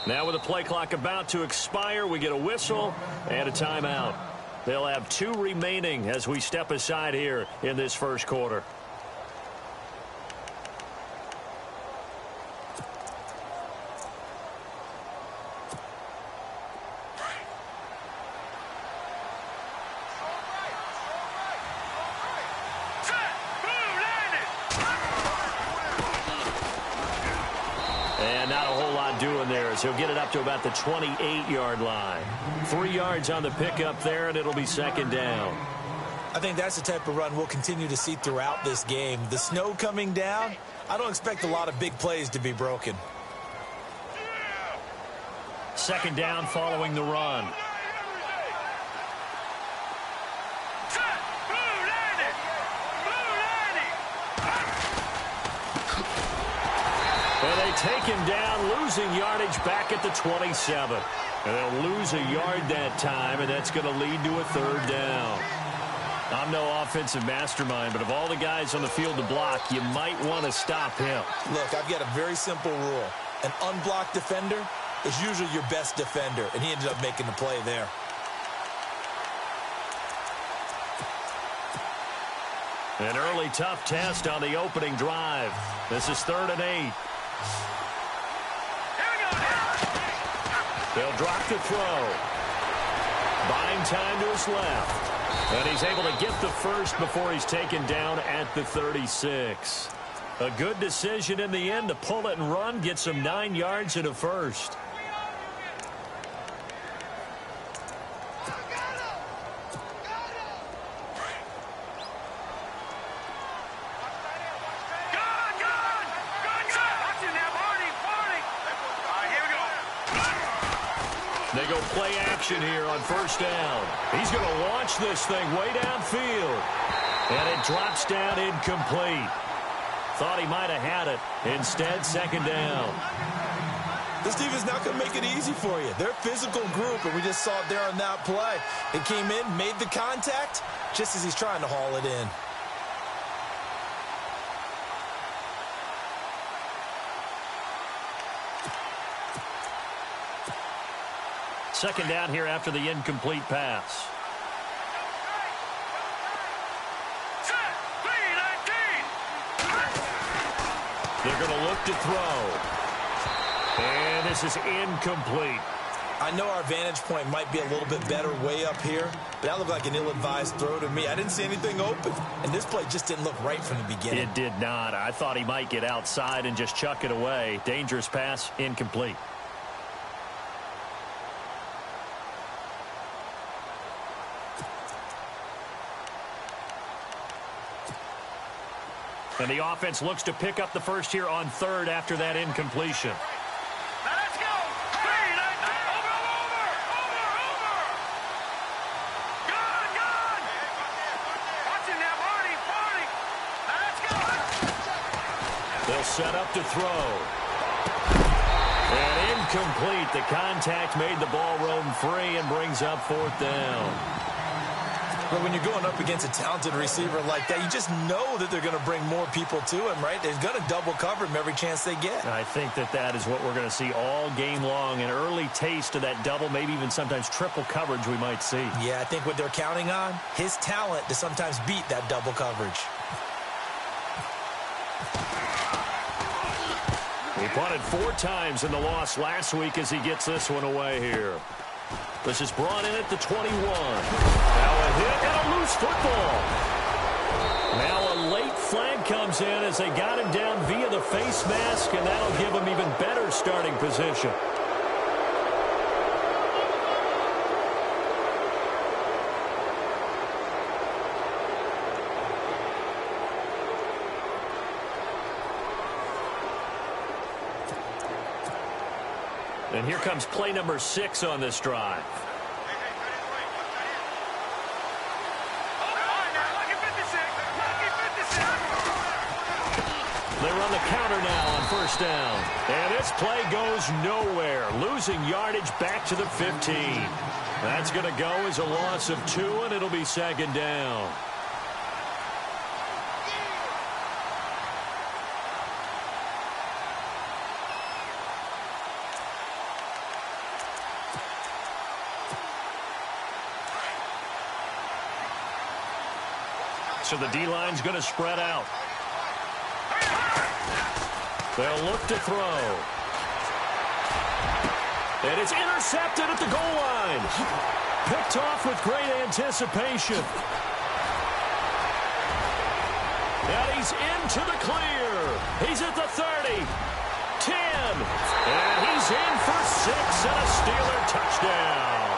Now with the play clock about to expire, we get a whistle and a timeout. They'll have 2 remaining as we step aside here in this first quarter. He'll get it up to about the 28-yard line. 3 yards on the pickup there, and it'll be second down. I think that's the type of run we'll continue to see throughout this game. The snow coming down, I don't expect a lot of big plays to be broken. Second down following the run. And they take him down, losing yardage back at the 27. And they'll lose a yard that time, and that's going to lead to a third down. I'm no offensive mastermind, but of all the guys on the field to block, you might want to stop him. Look, I've got a very simple rule. An unblocked defender is usually your best defender, and he ended up making the play there. An early tough test on the opening drive. This is 3rd and 8. They'll drop the throw. Buying time to his left. And he's able to get the first before he's taken down at the 36. A good decision in the end to pull it and run, get some 9 yards and a first. They go play action here on first down. He's going to launch this thing way downfield. And it drops down incomplete. Thought he might have had it. Instead, second down. This defense not going to make it easy for you. They're a physical group, and we just saw it there on that play. It came in, made the contact, just as he's trying to haul it in. Second down here after the incomplete pass. They're going to look to throw. And this is incomplete. I know our vantage point might be a little bit better way up here, but that looked like an ill-advised throw to me. I didn't see anything open, and this play just didn't look right from the beginning. It did not. I thought he might get outside and just chuck it away. Dangerous pass, incomplete. And the offense looks to pick up the first here on 3rd after that incompletion. Now let's go. Over. Gone. Watch it now, Marty. Now let's go. They'll set up to throw. And incomplete. The contact made the ball roam free and brings up 4th down. But when you're going up against a talented receiver like that, you just know that they're going to bring more people to him, right? They're going to double cover him every chance they get. I think that is what we're going to see all game long. An early taste of that double, maybe even sometimes triple coverage we might see. Yeah, I think what they're counting on, his talent to sometimes beat that double coverage. He punted 4 times in the loss last week as he gets this one away here. This is brought in at the 21. Now a hit and a loose football. Now a late flag comes in as they got him down via the face mask, and that'll give him even better starting position. And here comes play number 6 on this drive. They run the counter now on first down. And this play goes nowhere. Losing yardage back to the 15. That's going to go as a loss of 2, and it'll be second down. So the D-line's going to spread out. They'll look to throw. And it's intercepted at the goal line. Picked off with great anticipation. And he's into the clear. He's at the 30, 10, and he's in for 6 and a Steeler touchdown.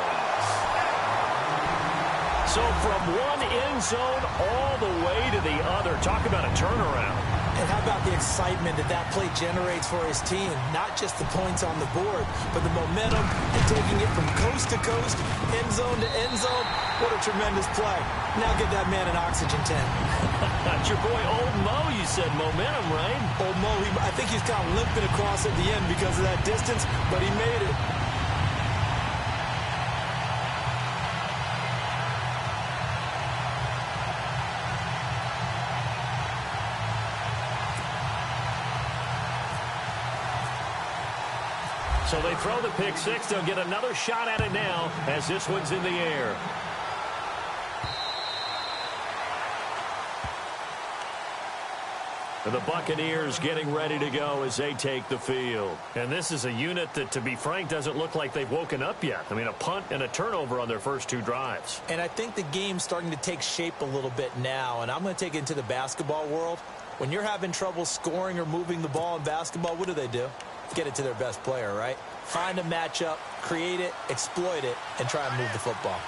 So from one end zone all the way to the other. Talk about a turnaround. And how about the excitement that play generates for his team? Not just the points on the board, but the momentum and taking it from coast to coast, end zone to end zone. What a tremendous play. Now get that man an oxygen tank. That's your boy Old Mo. You said momentum, right? Old Mo, I think he's kind of limping across at the end because of that distance, but he made it. So they throw the pick six. They'll get another shot at it now as this one's in the air. And the Buccaneers getting ready to go as they take the field. And this is a unit that, to be frank, doesn't look like they've woken up yet. I mean, a punt and a turnover on their first 2 drives. And I think the game's starting to take shape a little bit now. And I'm going to take it into the basketball world. When you're having trouble scoring or moving the ball in basketball, what do? Get it to their best player, right? Find a matchup, create it, exploit it, and try and move the football.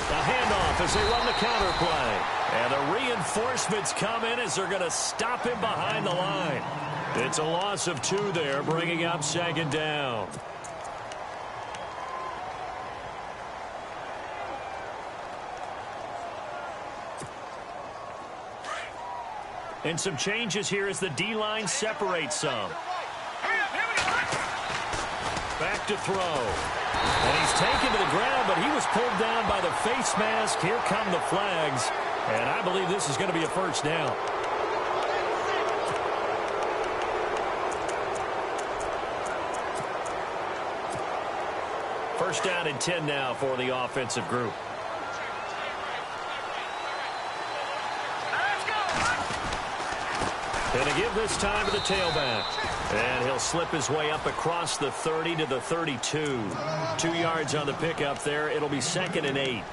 A handoff as they run the counter play. And the reinforcements come in as they're going to stop him behind the line. It's a loss of 2 there, bringing up 2nd down. And some changes here as the D-line separates some. Back to throw. And he's taken to the ground, but he was pulled down by the face mask. Here come the flags. And I believe this is going to be a first down. First down and 10 now for the offensive group. Going to give this time to the tailback. And he'll slip his way up across the 30 to the 32. 2 yards on the pickup there. It'll be 2nd and 8.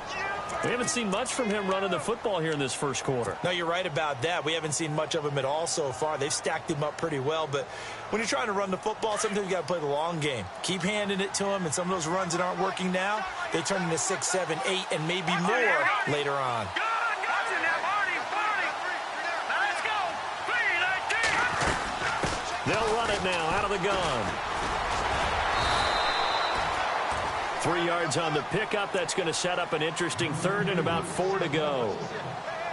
We haven't seen much from him running the football here in this first quarter. No, you're right about that. We haven't seen much of him at all so far. They've stacked him up pretty well. But when you're trying to run the football, sometimes you got to play the long game. Keep handing it to him, and some of those runs that aren't working now, they turn into 6, 7, 8, and maybe more later on. They'll run it now out of the gun. 3 yards on the pickup. That's going to set up an interesting 3rd and about 4 to go.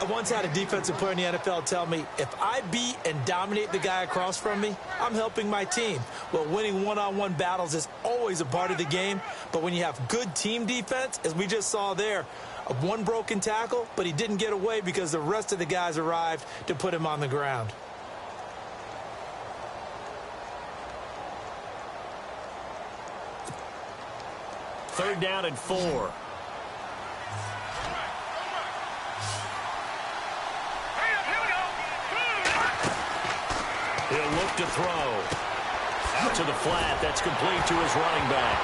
I once had a defensive player in the NFL tell me, if I beat and dominate the guy across from me, I'm helping my team. Well, winning one-on-one battles is always a part of the game, but when you have good team defense, as we just saw there, one broken tackle, but he didn't get away because the rest of the guys arrived to put him on the ground. Third down and 4. He'll look to throw. Out to the flat. That's complete to his running back.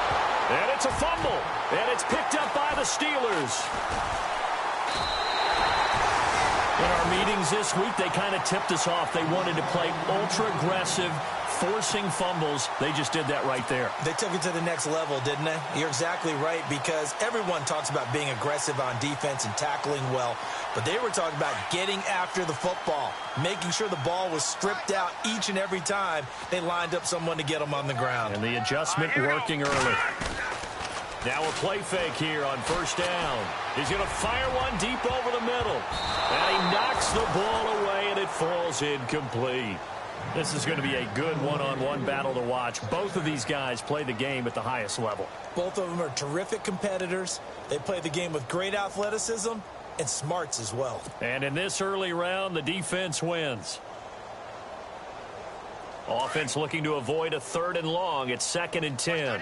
And it's a fumble. And it's picked up by the Steelers. In our meetings this week, they kind of tipped us off. They wanted to play ultra-aggressive, forcing fumbles. They just did that right there. They took it to the next level, didn't they? You're exactly right, because everyone talks about being aggressive on defense and tackling well, but they were talking about getting after the football, making sure the ball was stripped out each and every time they lined up someone to get them on the ground. And the adjustment working early. Now a play fake here on first down. He's going to fire one deep over the middle. And he knocks the ball away, and it falls incomplete. This is going to be a good one-on-one battle to watch. Both of these guys play the game at the highest level. Both of them are terrific competitors. They play the game with great athleticism and smarts as well. And in this early round, the defense wins. Offense looking to avoid a 3rd and long. It's 2nd and 10.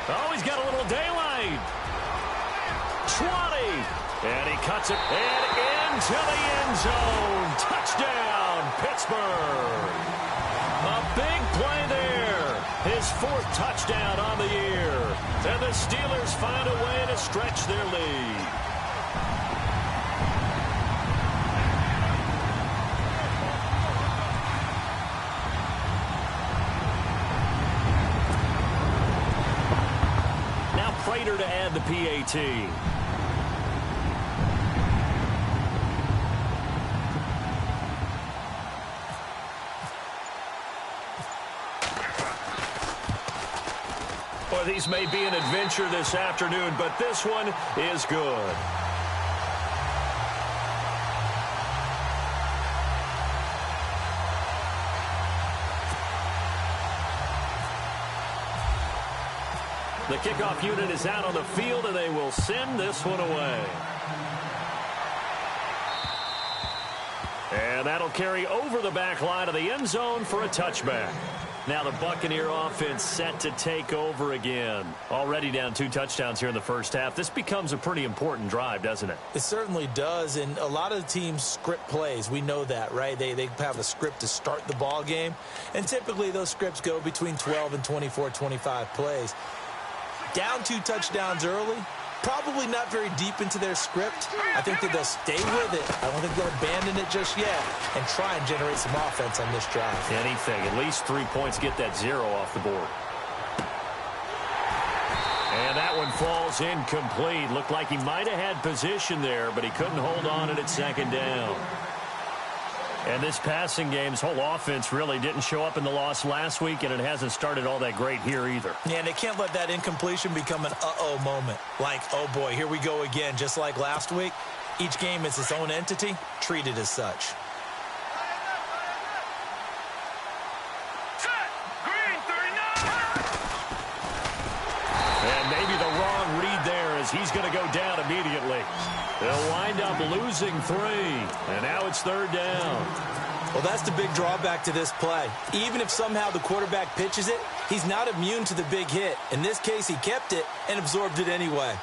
Oh, he's got a little daylight. 20. And he cuts it and into the end zone. Touchdown, Pittsburgh. A big play there. His 4th touchdown on the year. And the Steelers find a way to stretch their lead. Now Prater to add the PAT. These may be an adventure this afternoon, but this one is good. The kickoff unit is out on the field, and they will send this one away. And that'll carry over the back line of the end zone for a touchback. Now the Buccaneer offense set to take over again. Already down 2 touchdowns here in the first half. This becomes a pretty important drive, doesn't it? It certainly does, and a lot of the teams script plays. We know that, right? They have a script to start the ball game, and typically those scripts go between 12 and 24, 25 plays. Down 2 touchdowns early, probably not very deep into their script. I think that they'll stay with it. I don't think they'll abandon it just yet and try and generate some offense on this drive. Anything. At least 3 points, get that 0 off the board. And that one falls incomplete. Looked like he might have had position there, but he couldn't hold on at second down. And this passing game's whole offense really didn't show up in the loss last week, and it hasn't started all that great here either. Yeah, and they can't let that incompletion become an uh-oh moment. Like, oh boy, here we go again, just like last week. Each game is its own entity, treated as such. Set. Green 39. And maybe the wrong read there as he's going to go down immediately. They'll wind up losing 3, and now it's 3rd down. Well, that's the big drawback to this play. Even if somehow the quarterback pitches it, he's not immune to the big hit. In this case, he kept it and absorbed it anyway.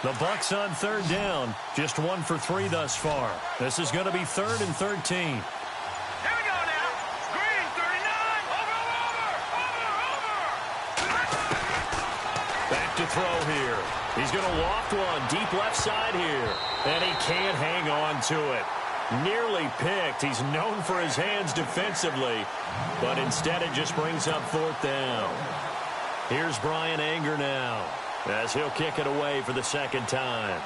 The Bucs on 3rd down. Just 1 for 3 thus far. This is going to be 3rd and 13. Here we go now. Green 39. Over. Back to throw here. He's going to loft one deep left side here. And he can't hang on to it. Nearly picked. He's known for his hands defensively. But instead it just brings up 4th down. Here's Brian Anger now, as he'll kick it away for the 2nd time.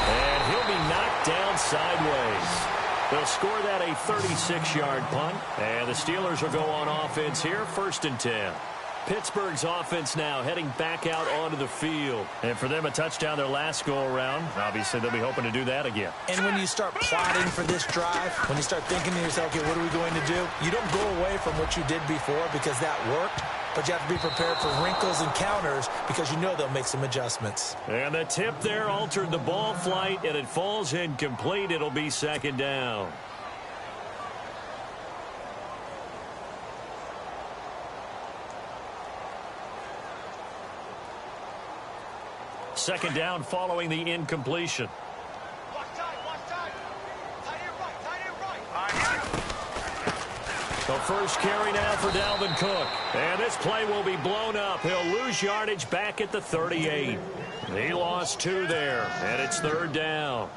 And he'll be knocked down sideways. They'll score that a 36-yard punt, and the Steelers will go on offense here, 1st and 10. Pittsburgh's offense now heading back out onto the field. And for them, a touchdown their last go-around. Obviously, they'll be hoping to do that again. And when you start plotting for this drive, when you start thinking to yourself, okay, what are we going to do? You don't go away from what you did before because that worked, but you have to be prepared for wrinkles and counters because you know they'll make some adjustments. And the tip there altered the ball flight, and it falls incomplete. It'll be 2nd down. Second down following the incompletion. Watch tight. Tight end right. The first carry now for Dalvin Cook. And this play will be blown up. He'll lose yardage back at the 38. He lost 2 there, and it's 3rd down.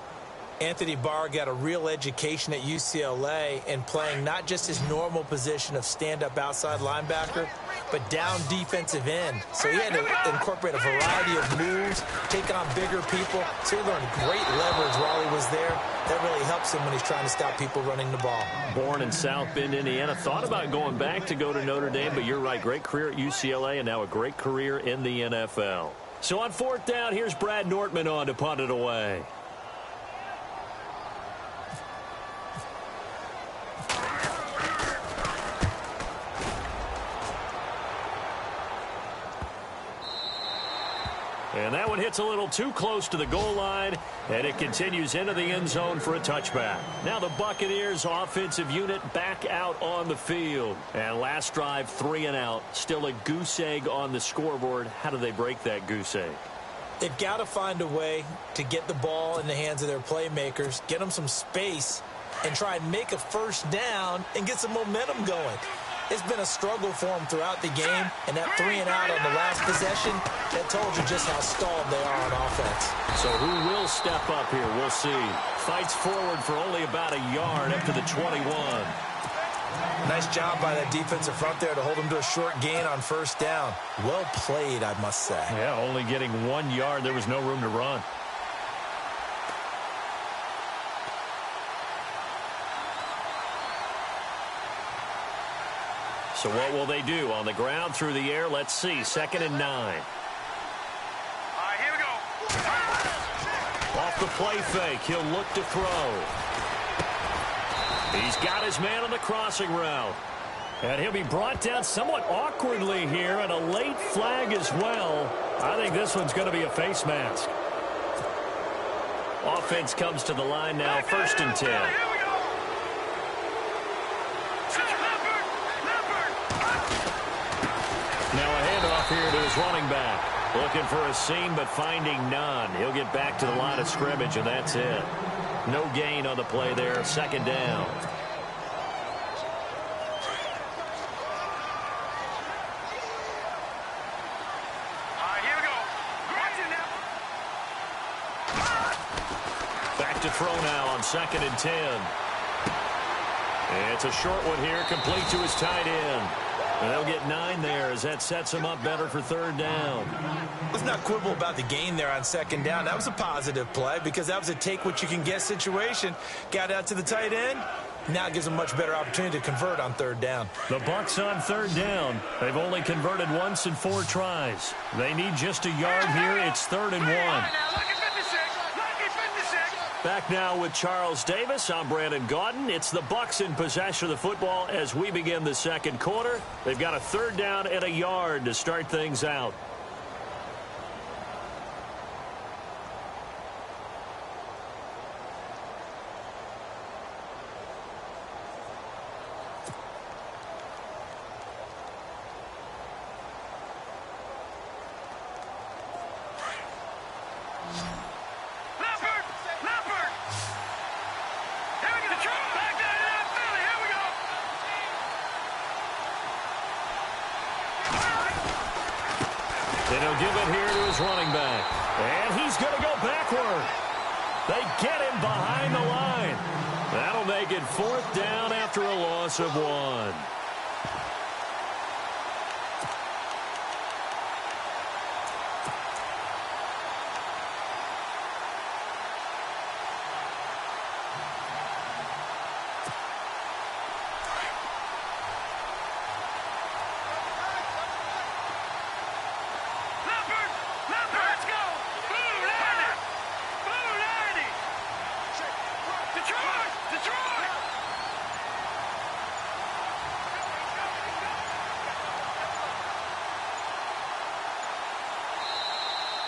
Anthony Barr got a real education at UCLA in playing not just his normal position of stand-up outside linebacker, but down defensive end. So he had to incorporate a variety of moves, take on bigger people. So he learned great leverage while he was there. That really helps him when he's trying to stop people running the ball. Born in South Bend, Indiana. Thought about going back to go to Notre Dame, but you're right. Great career at UCLA and now a great career in the NFL. So on 4th down, here's Brad Nortman on to punt it away. And that one hits a little too close to the goal line, and it continues into the end zone for a touchback. Now the Buccaneers offensive unit back out on the field. And last drive, 3 and out. Still a goose egg on the scoreboard. How do they break that goose egg? They've got to find a way to get the ball in the hands of their playmakers, get them some space, and try and make a first down and get some momentum going. It's been a struggle for them throughout the game, and that 3 and out on the last possession, that told you just how stalled they are on offense. So who will step up here? We'll see. Fights forward for only about a yard up to the 21. Nice job by that defensive front there to hold them to a short gain on first down. Well played, I must say. Yeah, only getting 1 yard. There was no room to run. So what will they do? On the ground, through the air, let's see. 2nd and 9. All right, here we go. Off the play fake, he'll look to throw. He's got his man on the crossing route. And he'll be brought down somewhat awkwardly here, and a late flag as well. I think this one's going to be a face mask. Offense comes to the line now, 1st and 10. Now a handoff here to his running back. Looking for a seam, but finding none. He'll get back to the line of scrimmage, and that's it. No gain on the play there, 2nd down. All right, here we go. Watch it now. Back to throw now on 2nd and 10. It's a short one here, complete to his tight end. And they'll get 9 there as that sets him up better for 3rd down. Let's not quibble about the gain there on 2nd down. That was a positive play because that was a take-what-you-can-get situation. Got out to the tight end. Now it gives them a much better opportunity to convert on 3rd down. The Bucs on 3rd down. They've only converted once in 4 tries. They need just a yard here. It's 3rd and 1. Back now with Charles Davis. I'm Brandon Gaudin. It's the Bucs in possession of the football as we begin the 2nd quarter. They've got a 3rd down and a yard to start things out. And he'll give it here to his running back. And he's going to go backward. They get him behind the line. That'll make it 4th down after a loss of 1.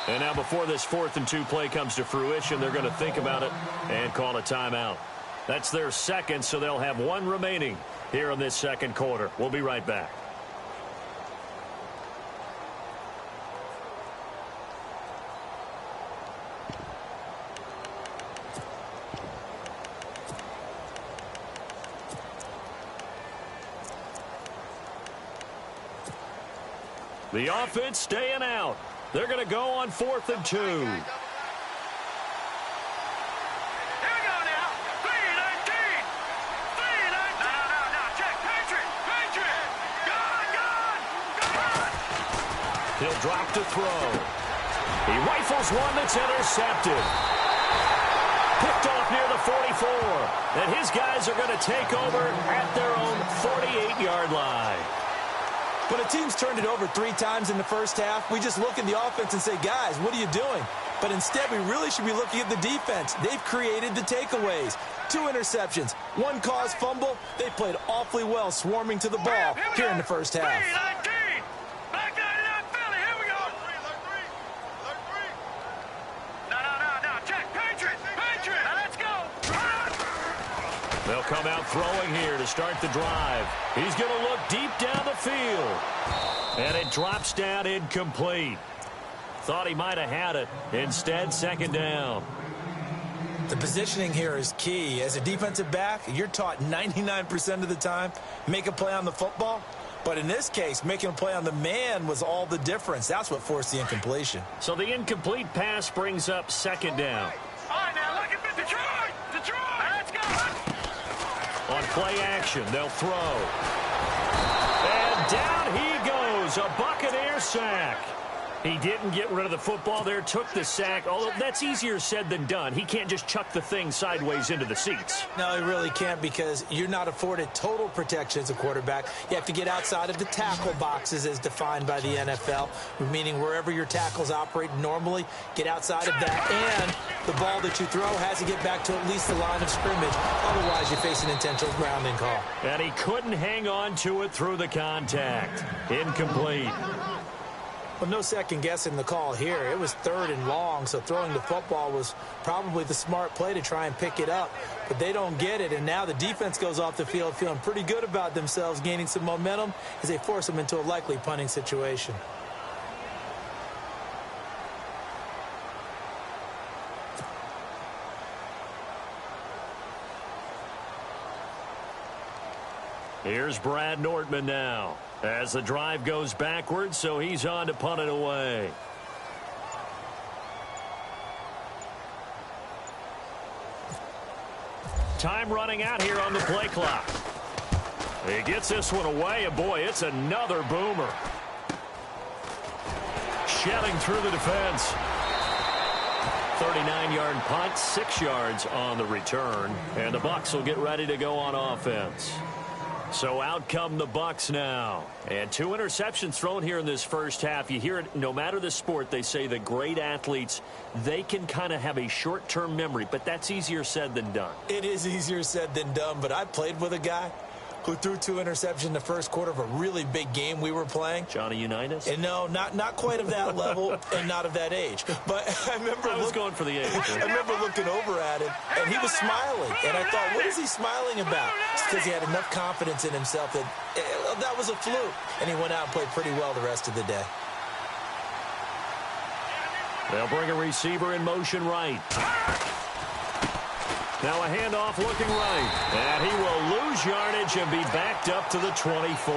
And now before this 4th and 2 play comes to fruition, they're going to think about it and call a timeout. That's their 2nd, so they'll have 1 remaining here in this 2nd quarter. We'll be right back. The offense staying out. They're going to go on 4th and 2. Here we go now. 3:19. No. Check. Patriot. Gone. He'll drop to throw. He rifles one that's intercepted. Picked off near the 44. And his guys are going to take over at their own 48-yard line. When a team's turned it over 3 times in the first half, we just look at the offense and say, guys, what are you doing? But instead, we really should be looking at the defense. They've created the takeaways. 2 interceptions, 1 caused fumble. They played awfully well swarming to the ball here in the first half. 3:19. Back 99 Philly. Here we go. They'll come out throwing here to start the drive. He's going to look deep down the field. And it drops down incomplete. Thought he might have had it. Instead, second down. The positioning here is key. As a defensive back, you're taught 99% of the time, make a play on the football. But in this case, making a play on the man was all the difference. That's what forced the incompletion. So the incomplete pass brings up second down. All right, now look at Detroit! Detroit! Let's go! On play action, they'll throw. And down he goes, a Buccaneer sack. He didn't get rid of the football there, took the sack. Although that's easier said than done. He can't just chuck the thing sideways into the seats. No, he really can't, because you're not afforded total protection as a quarterback. You have to get outside of the tackle boxes as defined by the NFL, meaning wherever your tackles operate normally, get outside of that. And the ball that you throw has to get back to at least the line of scrimmage. Otherwise, you face an intentional grounding call. And he couldn't hang on to it through the contact. Incomplete. Well, no second guessing the call here. It was 3rd and long, so throwing the football was probably the smart play to try and pick it up. But they don't get it, and now the defense goes off the field feeling pretty good about themselves, gaining some momentum as they force them into a likely punting situation. Here's Brad Nortman now as the drive goes backwards, so he's on to punt it away. Time running out here on the play clock. He gets this one away, and boy, it's another boomer. Shedding through the defense. 39-yard punt, 6 yards on the return, and the Bucs will get ready to go on offense. So out come the Bucs now. And 2 interceptions thrown here in this first half. You hear it, no matter the sport, they say the great athletes, they can kind of have a short-term memory, but that's easier said than done. It is easier said than done, but I played with a guy who threw 2 interceptions in the first quarter of a really big game we were playing. Johnny Unitas? And no, not quite of that level and not of that age. But I remember I was going for the age. I remember looking over at him, and he was smiling. And I thought, what is he smiling about? It's because he had enough confidence in himself that that was a fluke. And he went out and played pretty well the rest of the day. They'll bring a receiver in motion right. Now a handoff looking right. And he will lose yardage and be backed up to the 24.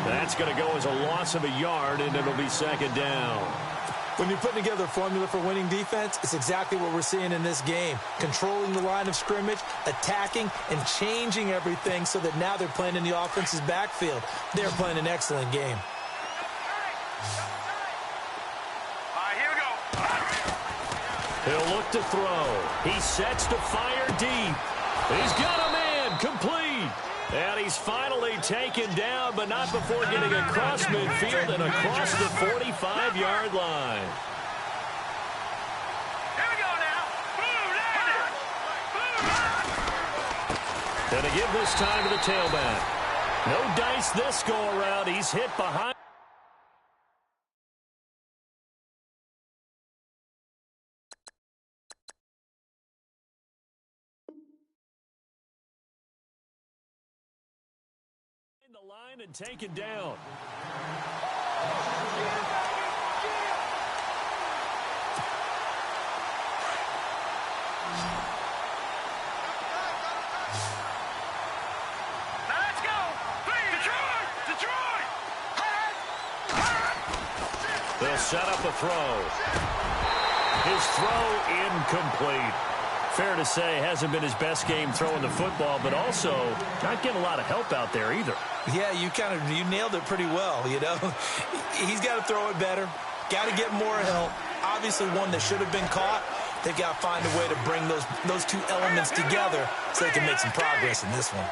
That's going to go as a loss of a yard, and it'll be second down. When you're putting together a formula for winning defense, it's exactly what we're seeing in this game. Controlling the line of scrimmage, attacking, and changing everything so that now they're playing in the offense's backfield. They're playing an excellent game. He'll look to throw. He sets to fire deep. He's got a man complete. And he's finally taken down, but not before getting across midfield and across the 45-yard line. Here we go now. And to give this time to the tailback. No dice this go-around. He's hit behind. The line and taken down. Let's go. Detroit! Detroit! They'll set up a throw. His throw incomplete. Fair to say, hasn't been his best game throwing the football, but also not getting a lot of help out there either. Yeah, you nailed it pretty well, you know. He's got to throw it better. Got to get more help. Obviously one that should have been caught. They've got to find a way to bring those 2 elements together so they can make some progress in this one.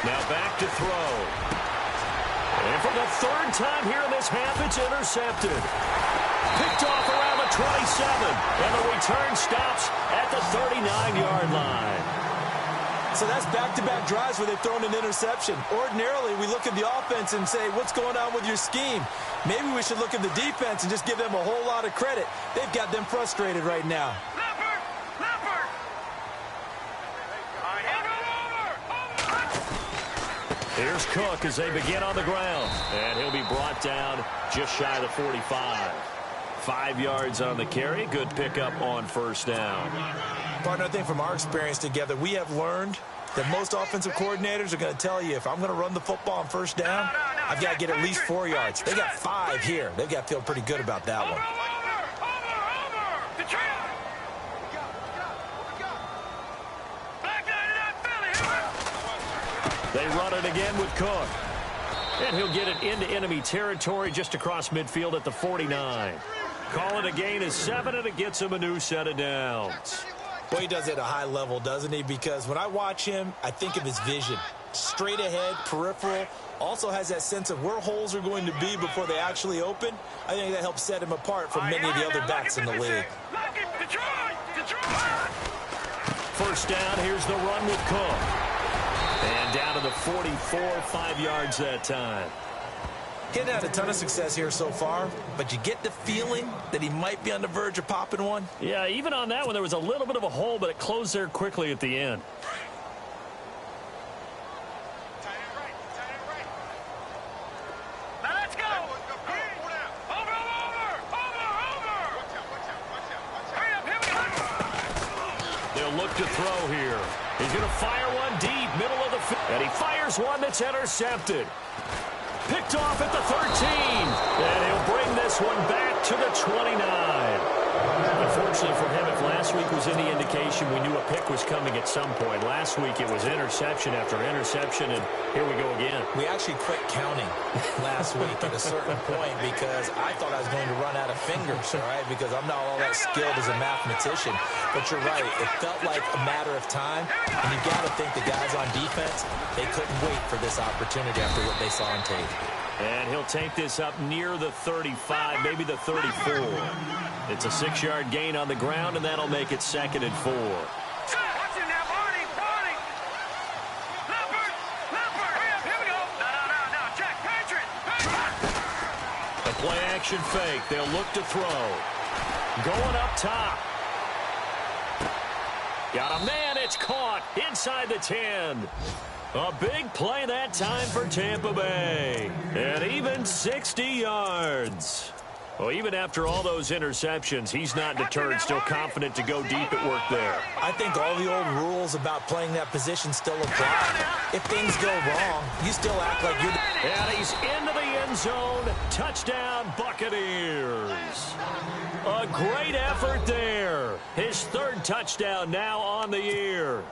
Now back to throw. And for the 3rd time here in this half, it's intercepted. Picked off around the 27. And the return stops at the 39-yard line. So that's back-to-back drives where they've thrown an interception. Ordinarily, we look at the offense and say, what's going on with your scheme? Maybe we should look at the defense and just give them a whole lot of credit. They've got them frustrated right now. Here's Cook as they begin on the ground. And he'll be brought down just shy of the 45. 5 yards on the carry. Good pickup on first down. Partner, I think from our experience together, we have learned that most offensive coordinators are going to tell you, if I'm going to run the football on first down, I've got to get at least 4 yards. They got 5 here. They've got to feel pretty good about that one. They run it again with Cook. And he'll get it into enemy territory just across midfield at the 49. Call it a gain of 7, and it gets him a new set of downs. Boy, he does it at a high level, doesn't he? Because when I watch him, I think of his vision. Straight ahead, peripheral. Also has that sense of where holes are going to be before they actually open. I think that helps set him apart from many of the other backs in the league. First down, here's the run with Cook. And down to the 44, 5 yards that time. He hasn't had a ton of success here so far, but you get the feeling that he might be on the verge of popping one. Yeah, even on that one, there was a little bit of a hole, but it closed there quickly at the end. Let's go! Over! Hurry up, here we go! They'll look to throw here. He's going to fire one deep, middle of the field. And he fires one that's intercepted. Picked off at the 13. And he'll bring this one back to the 29. Unfortunately for him, if last week was any indication, we knew a pick was coming at some point. Last week it was interception after interception, and here we go again. We actually quit counting last week at a certain point because I thought I was going to run out of fingers, all right, because I'm not all that skilled as a mathematician. But you're right. It felt like a matter of time, and you got to think the guys on defense, they couldn't wait for this opportunity after what they saw on tape. And he'll take this up near the 35, maybe the 34. It's a 6-yard gain on the ground, and that'll make it 2nd and 4. Watch him now, Barney! Leopard! Hurry up, here we go! No, Jack, Patrick! A play-action fake. They'll look to throw. Going up top. Got a man. It's caught inside the 10. A big play that time for Tampa Bay. And even 60 yards. Well, even after all those interceptions, he's not deterred, still confident to go deep at work there. I think all the old rules about playing that position still apply. If things go wrong, you still act like you're the... And he's into the end zone. Touchdown, Buccaneers. A great effort there. His 3rd touchdown now on the year.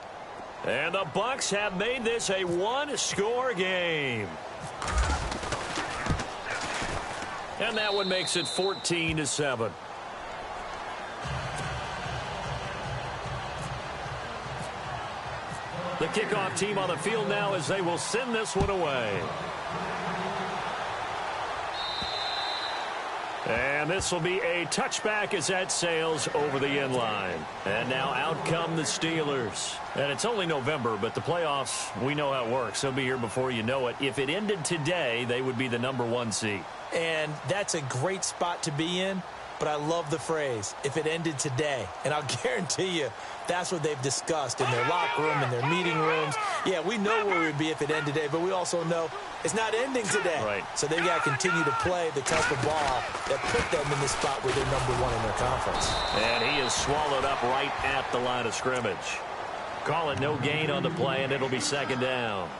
And the Bucs have made this a 1-score game. And that one makes it 14-7. The kickoff team on the field now as they will send this one away. And this will be a touchback as that sails over the end line. And now out come the Steelers. And it's only November, but the playoffs, we know how it works. They'll be here before you know it. If it ended today, they would be the #1 seed. And that's a great spot to be in, but I love the phrase, if it ended today. And I'll guarantee you, that's what they've discussed in their locker room, in their meeting rooms. Yeah, we know where we'd be if it ended today, but we also know it's not ending today. Right. So they've got to continue to play the type of ball that put them in the spot where they're #1 in their conference. And he is swallowed up right at the line of scrimmage. Call it no gain on the play, and it'll be 2nd down.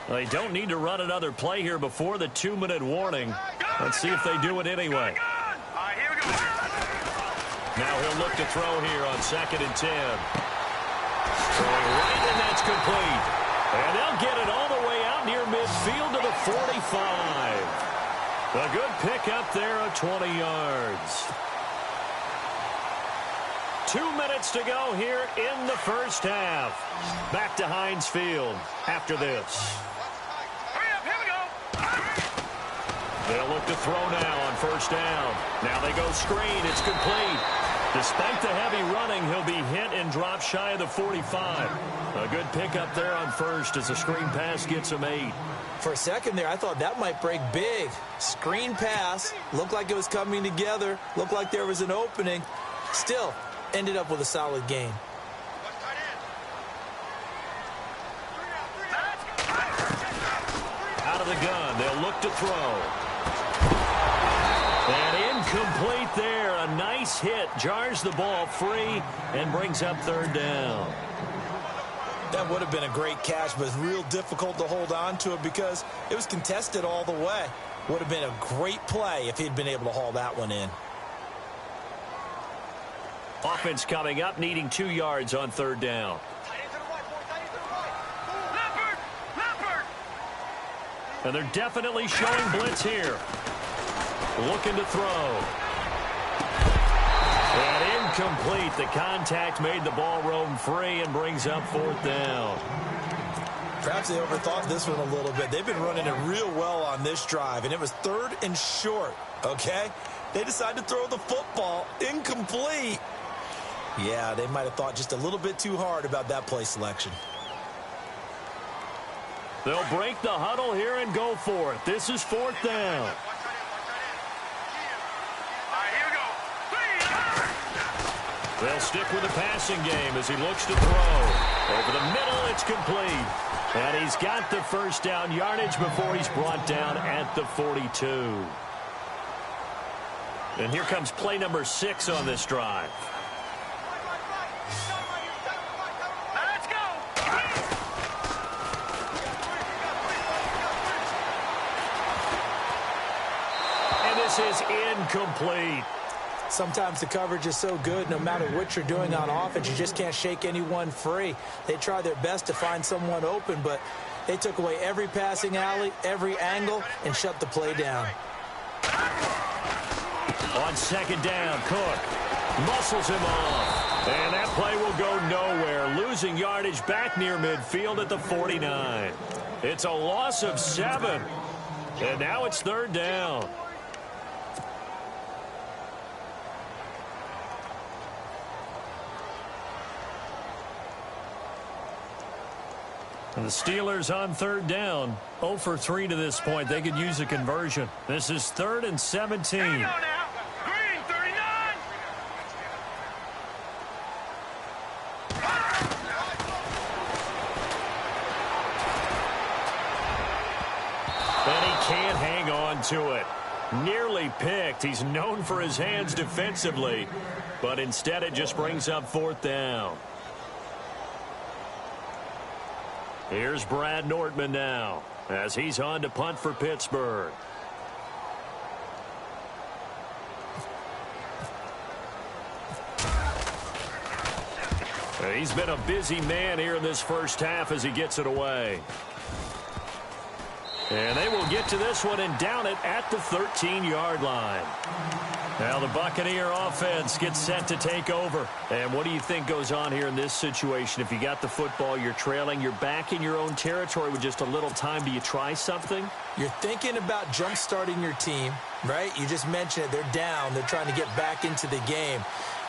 They don't need to run another play here before the 2-minute warning. Let's see if they do it anyway. Here we go. Now he'll look to throw here on 2nd and 10. Throwing right, and that's complete. And they'll get it all the way out near midfield to the 45. A good pickup there of 20 yards. 2 minutes to go here in the first half. Back to Heinz Field after this. They'll look to throw now on first down. Now they go screen. It's complete. Despite the heavy running, he'll be hit and drop shy of the 45. A good pickup there on first as the screen pass gets him 8. For a second there, I thought that might break big. Screen pass. Looked like it was coming together. Looked like there was an opening. Still, ended up with a solid gain. Out of the gun, they'll look to throw. And incomplete there. A nice hit. Jars the ball free and brings up third down. That would have been a great catch, but it's real difficult to hold on to it because it was contested all the way. Would have been a great play if he'd been able to haul that one in. Offense coming up, needing 2 yards on third down. And they're definitely showing blitz here. Looking to throw. And incomplete. The contact made the ball roam free and brings up fourth down. Perhaps they overthought this one a little bit. They've been running it real well on this drive, and it was 3rd and short, okay? They decided to throw the football. Incomplete. Yeah, they might have thought just a little bit too hard about that play selection. They'll break the huddle here and go for it. This is fourth down. They'll stick with the passing game as he looks to throw. Over the middle, it's complete. And he's got the first down yardage before he's brought down at the 42. And here comes play number 6 on this drive. Let's go! And this is incomplete. Sometimes the coverage is so good, no matter what you're doing on offense, you just can't shake anyone free. They try their best to find someone open, but they took away every passing alley, every angle, and shut the play down. On second down, Cook muscles him off. And that play will go nowhere, losing yardage back near midfield at the 49. It's a loss of 7. And now it's third down. And the Steelers on third down, 0 for 3 to this point. They could use a conversion. This is 3rd and 17. Here we go now. Green, 39. And he can't hang on to it. Nearly picked. He's known for his hands defensively, but instead it just brings up fourth down. Here's Brad Nortman now as he's on to punt for Pittsburgh. He's been a busy man here in this first half as he gets it away. And they will get to this one and down it at the 13-yard line. Now the Buccaneer offense gets set to take over. And what do you think goes on here in this situation? If you got the football, you're trailing, you're back in your own territory with just a little time. Do you try something? You're thinking about jump-starting your team, right? You just mentioned it. They're down. They're trying to get back into the game.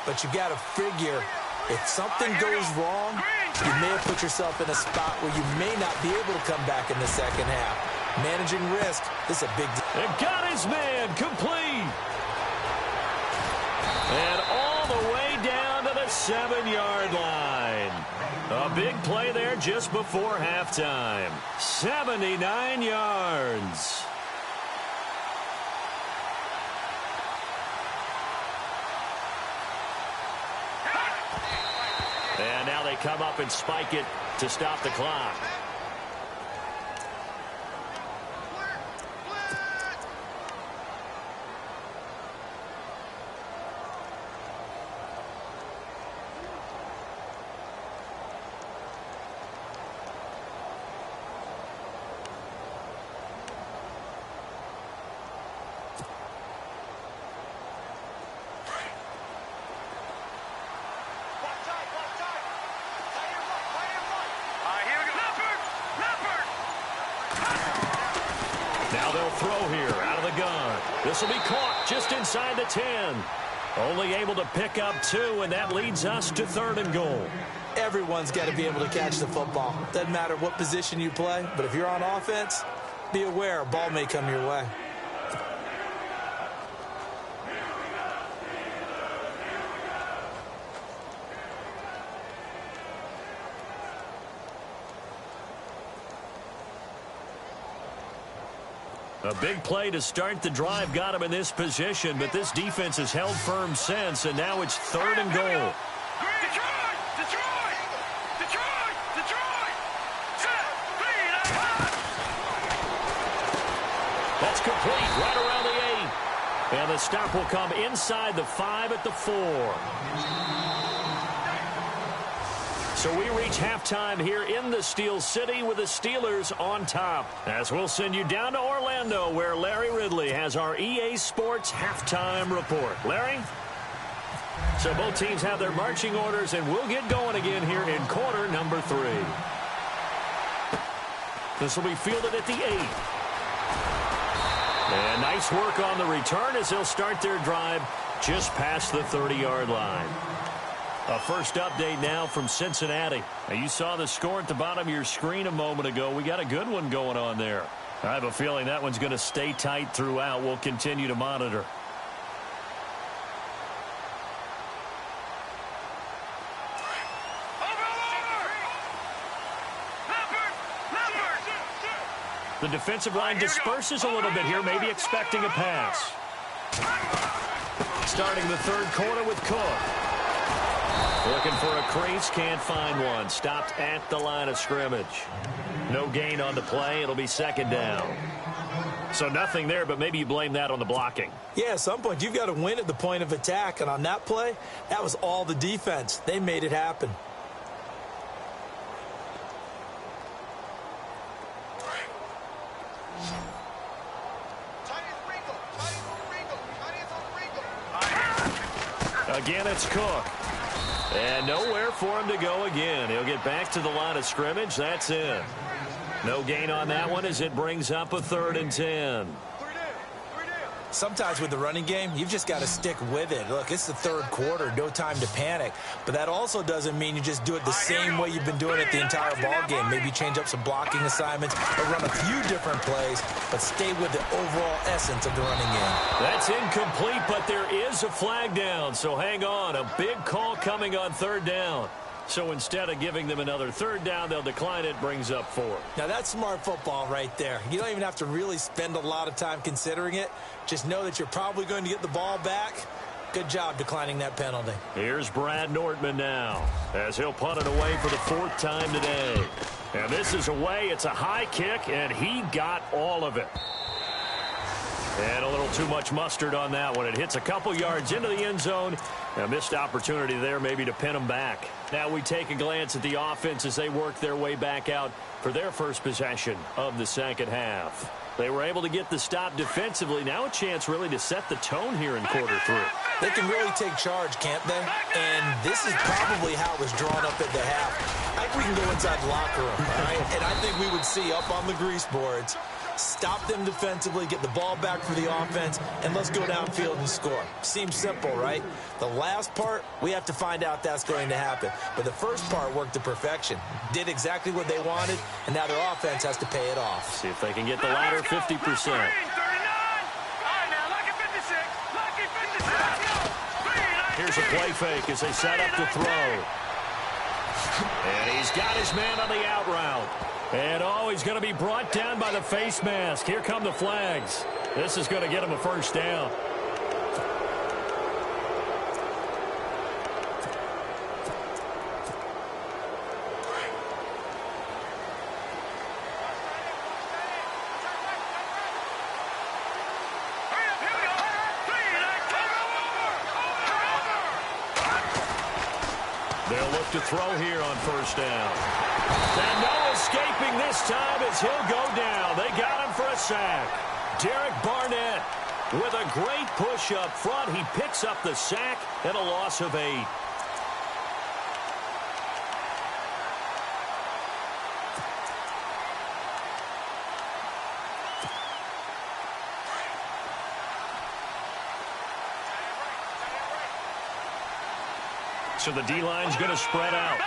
But you got to figure if something goes wrong, you may have put yourself in a spot where you may not be able to come back in the second half. Managing risk, this is a big deal. And got his man complete. And all the way down to the 7-yard line. A big play there just before halftime. 79 yards. And now they come up and spike it to stop the clock. Now they'll throw here out of the gun. This will be caught just inside the 10. Only able to pick up 2, and that leads us to 3rd and goal. Everyone's got to be able to catch the football. Doesn't matter what position you play, but if you're on offense, be aware a ball may come your way. A big play to start the drive got him in this position, but this defense has held firm since, and now it's 3rd and goal. Detroit! Detroit! Detroit! Detroit! Set! Lead! That's complete right around the 8. And the stop will come inside the 5 at the 4. So we reach halftime here in the Steel City with the Steelers on top. As we'll send you down to Orlando, where Larry Ridley has our EA Sports halftime report. Larry? So both teams have their marching orders, and we'll get going again here in quarter number 3. This will be fielded at the 8. And nice work on the return as they'll start their drive just past the 30-yard line. A first update now from Cincinnati. Now, you saw the score at the bottom of your screen a moment ago. We got a good one going on there. I have a feeling that one's going to stay tight throughout. We'll continue to monitor. The defensive line disperses a little bit here, maybe expecting a pass. Starting the 3rd quarter with Cook. Looking for a crease, can't find one. Stopped at the line of scrimmage. No gain on the play. It'll be 2nd down. So nothing there, but maybe you blame that on the blocking. Yeah, at some point you've got to win at the point of attack, and on that play, that was all the defense. They made it happen. Again, it's Cook. And nowhere for him to go again. He'll get back to the line of scrimmage. That's it. No gain on that one as it brings up a 3rd and 10. Sometimes with the running game, you've just got to stick with it. Look, it's the 3rd quarter, no time to panic. But that also doesn't mean you just do it the same way you've been doing it the entire ball game. Maybe change up some blocking assignments or run a few different plays, but stay with the overall essence of the running game. That's incomplete, but there is a flag down. So hang on, a big call coming on 3rd down. So instead of giving them another 3rd down, they'll decline it, brings up 4. Now that's smart football right there. You don't even have to really spend a lot of time considering it. Just know that you're probably going to get the ball back. Good job declining that penalty. Here's Brad Nortman now as he'll punt it away for the 4th time today. And this is away. It's a high kick, and he got all of it. And a little too much mustard on that one. It hits a couple yards into the end zone. A missed opportunity there maybe to pin them back. Now we take a glance at the offense as they work their way back out for their first possession of the 2nd half. They were able to get the stop defensively. Now a chance really to set the tone here in quarter 3. They can really take charge, can't they? And this is probably how it was drawn up at the half. I think we can go inside the locker room, all right? And I think we would see up on the grease boards, stop them defensively, get the ball back for the offense, and let's go downfield and score. Seems simple, right? The last part, we have to find out that's going to happen. But the first part worked to perfection. Did exactly what they wanted, and now their offense has to pay it off. See if they can get the latter 50%. Here's a play fake as they set up to throw. And he's got his man on the out route. And, oh, he's going to be brought down by the face mask. Here come the flags. This is going to get him a 1st down. They'll look to throw here on 1st down. And no escaping this time as he'll go down. They got him for a sack. Derek Barnett with a great push up front. He picks up the sack and a loss of 8. So the D-line's going to spread out.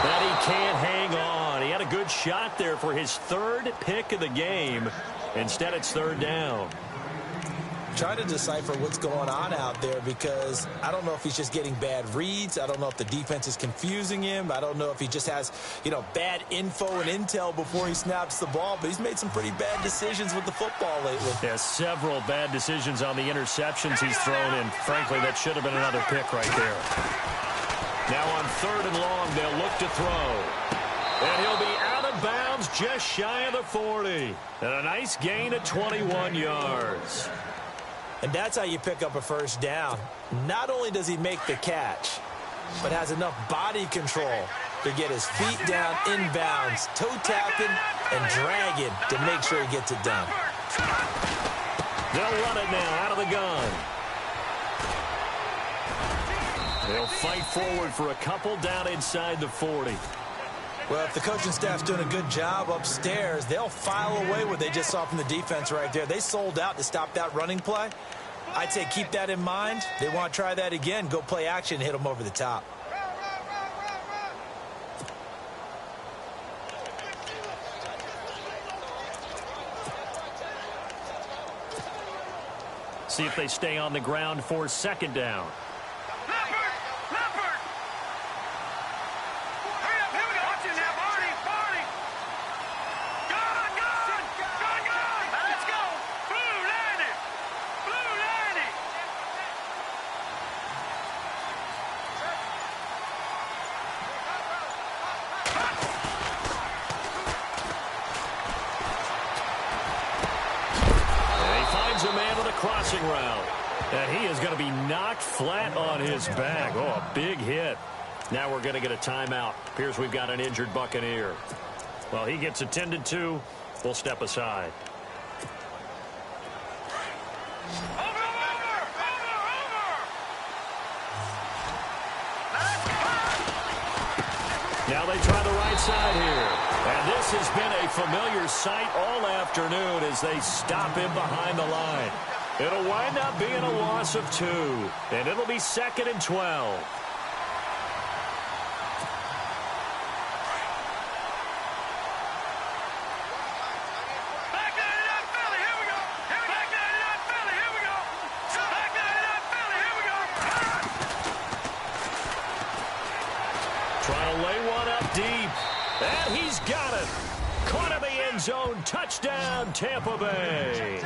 But he can't hang on. He had a good shot there for his third pick of the game. Instead, it's third down. Trying to decipher what's going on out there because I don't know if he's just getting bad reads. I don't know if the defense is confusing him. I don't know if he just has, bad info and intel before he snaps the ball. But he's made some pretty bad decisions with the football lately. Yeah, several bad decisions on the interceptions he's thrown in. Frankly, that should have been another pick right there. Now on 3rd and long, they'll look to throw. And he'll be out of bounds just shy of the 40. And a nice gain of 21 yards. And that's how you pick up a first down. Not only does he make the catch, but has enough body control to get his feet down inbounds, toe tapping and dragging to make sure he gets it done. They'll run it now out of the gun. They'll fight forward for a couple down inside the 40. Well, if the coaching staff's doing a good job upstairs, they'll file away what they just saw from the defense right there. They sold out to stop that running play. I'd say keep that in mind. They want to try that again. Go play action and hit them over the top. See if they stay on the ground for 2nd down. Crossing route. And he is going to be knocked flat on his back. Oh, a big hit. Now we're going to get a timeout. Appears we've got an injured Buccaneer. Well, he gets attended to. We'll step aside. Now they try the right side here. And this has been a familiar sight all afternoon as they stop him behind the line. It'll wind up being a loss of 2. And it'll be 2nd and 12. Trying to lay one up deep. And he's got it. Caught in the end zone. Touchdown, Tampa Bay.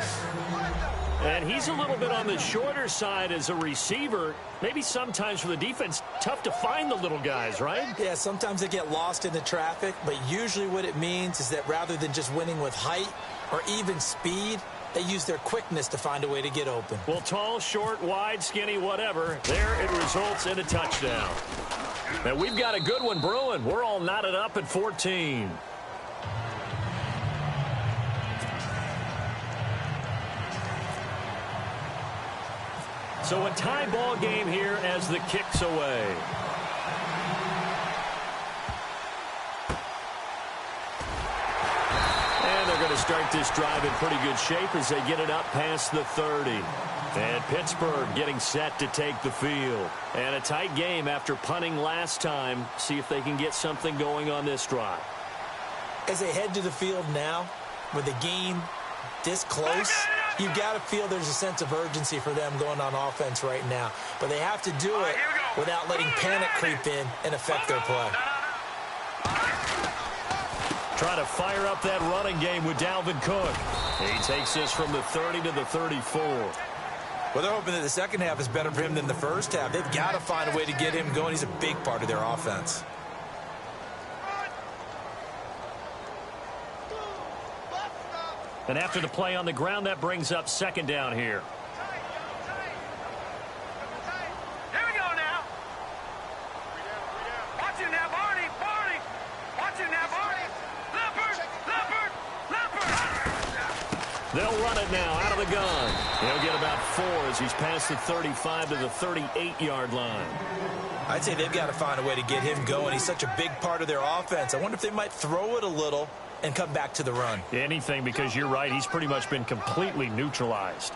And he's a little bit on the shorter side as a receiver. Maybe sometimes for the defense, tough to find the little guys, right? Yeah, sometimes they get lost in the traffic, but usually what it means is that rather than just winning with height or even speed, they use their quickness to find a way to get open. Well, tall, short, wide, skinny, whatever, there it results in a touchdown. And we've got a good one brewing. We're all knotted up at 14. So a tie ball game here as the kick's away. And they're going to start this drive in pretty good shape as they get it up past the 30. And Pittsburgh getting set to take the field. And a tight game after punting last time. See if they can get something going on this drive. As they head to the field now, with the game this close, you've got to feel there's a sense of urgency for them going on offense right now. But they have to do it without letting panic creep in and affect their play. Try to fire up that running game with Dalvin Cook. He takes this from the 30 to the 34. Well, they're hoping that the second half is better for him than the first half. They've got to find a way to get him going. He's a big part of their offense. And after the play on the ground, that brings up 2nd down here. Here we go now. Watch him now, Barney. Watch him now, Barney. Leopard. They'll run it now out of the gun. He'll get about 4 as he's past the 35 to the 38-yard line. I'd say they've got to find a way to get him going. He's such a big part of their offense. I wonder if they might throw it a little and come back to the run. Anything, because you're right. He's pretty much been completely neutralized.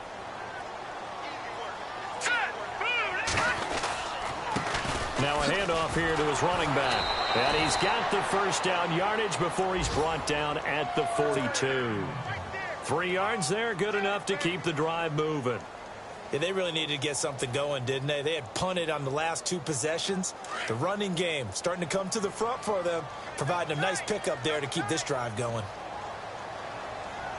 Now a handoff here to his running back. And he's got the first down yardage before he's brought down at the 42. 3 yards there, good enough to keep the drive moving. Yeah, they really needed to get something going, didn't they? They had punted on the last 2 possessions. The running game starting to come to the front for them, providing a nice pickup there to keep this drive going.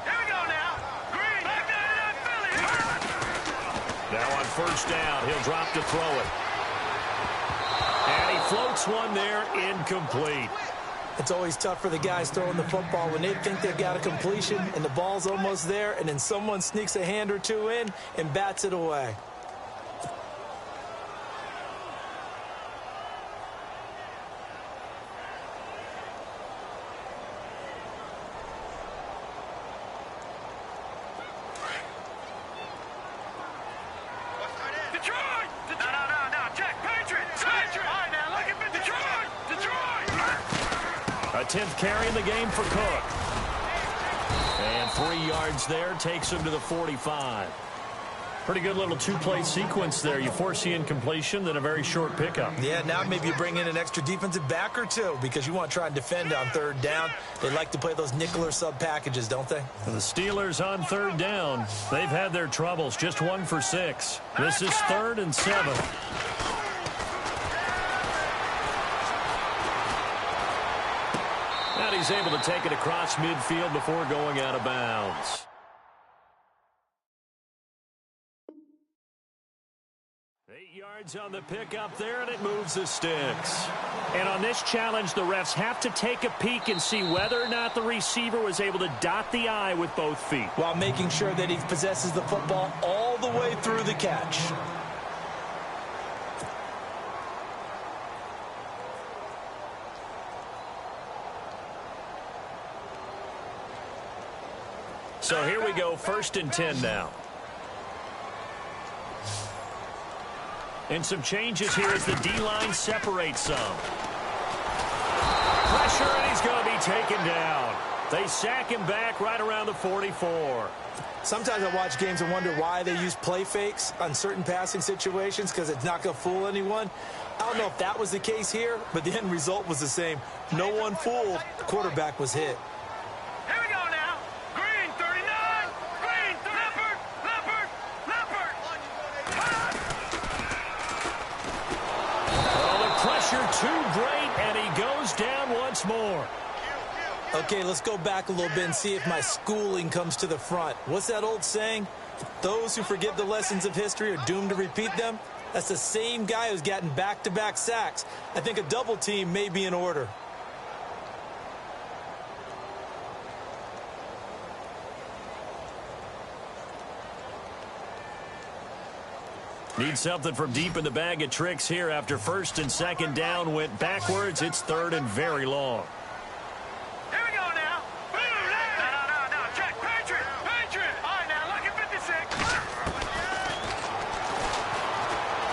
Here we go now. Green. Back down Philly. Now on first down, he'll drop to throw it. And he floats one there, incomplete. It's always tough for the guys throwing the football when they think they've got a completion and the ball's almost there, and then someone sneaks a hand or two in and bats it away. Detroit. No. Check. Patriots. All right, now look at Detroit. A 10th carry in the game for Cook. And 3 yards there takes him to the 45. Pretty good little 2-play sequence there. You force the incompletion, then a very short pickup. Yeah, now maybe you bring in an extra defensive back or two because you want to try and defend on third down. They like to play those nickel or sub packages, don't they? And the Steelers on third down. They've had their troubles, just 1 for 6. This is 3rd and 7. And he's able to take it across midfield before going out of bounds. On the pickup there, and it moves the sticks. And on this challenge, the refs have to take a peek and see whether or not the receiver was able to dot the I with both feet, while making sure that he possesses the football all the way through the catch. So here we go, 1st and 10 now. And some changes here as the D-line separates some. Pressure, and he's going to be taken down. They sack him back right around the 44. Sometimes I watch games and wonder why they use play fakes on certain passing situations because it's not going to fool anyone. I don't know if that was the case here, but the end result was the same. No one fooled. The quarterback was hit. Here we go now. Green, 39. Green, Leopard. Pressure too great, and he goes down once more. Okay, let's go back a little bit and see if my schooling comes to the front. What's that old saying? Those who forget the lessons of history are doomed to repeat them. That's the same guy who's gotten back-to-back sacks. I think a double team may be in order. Need something from deep in the bag of tricks here after 1st and 2nd down went backwards. It's 3rd and very long. Here we go now. No. Check. Patriot. All right, now look at 56.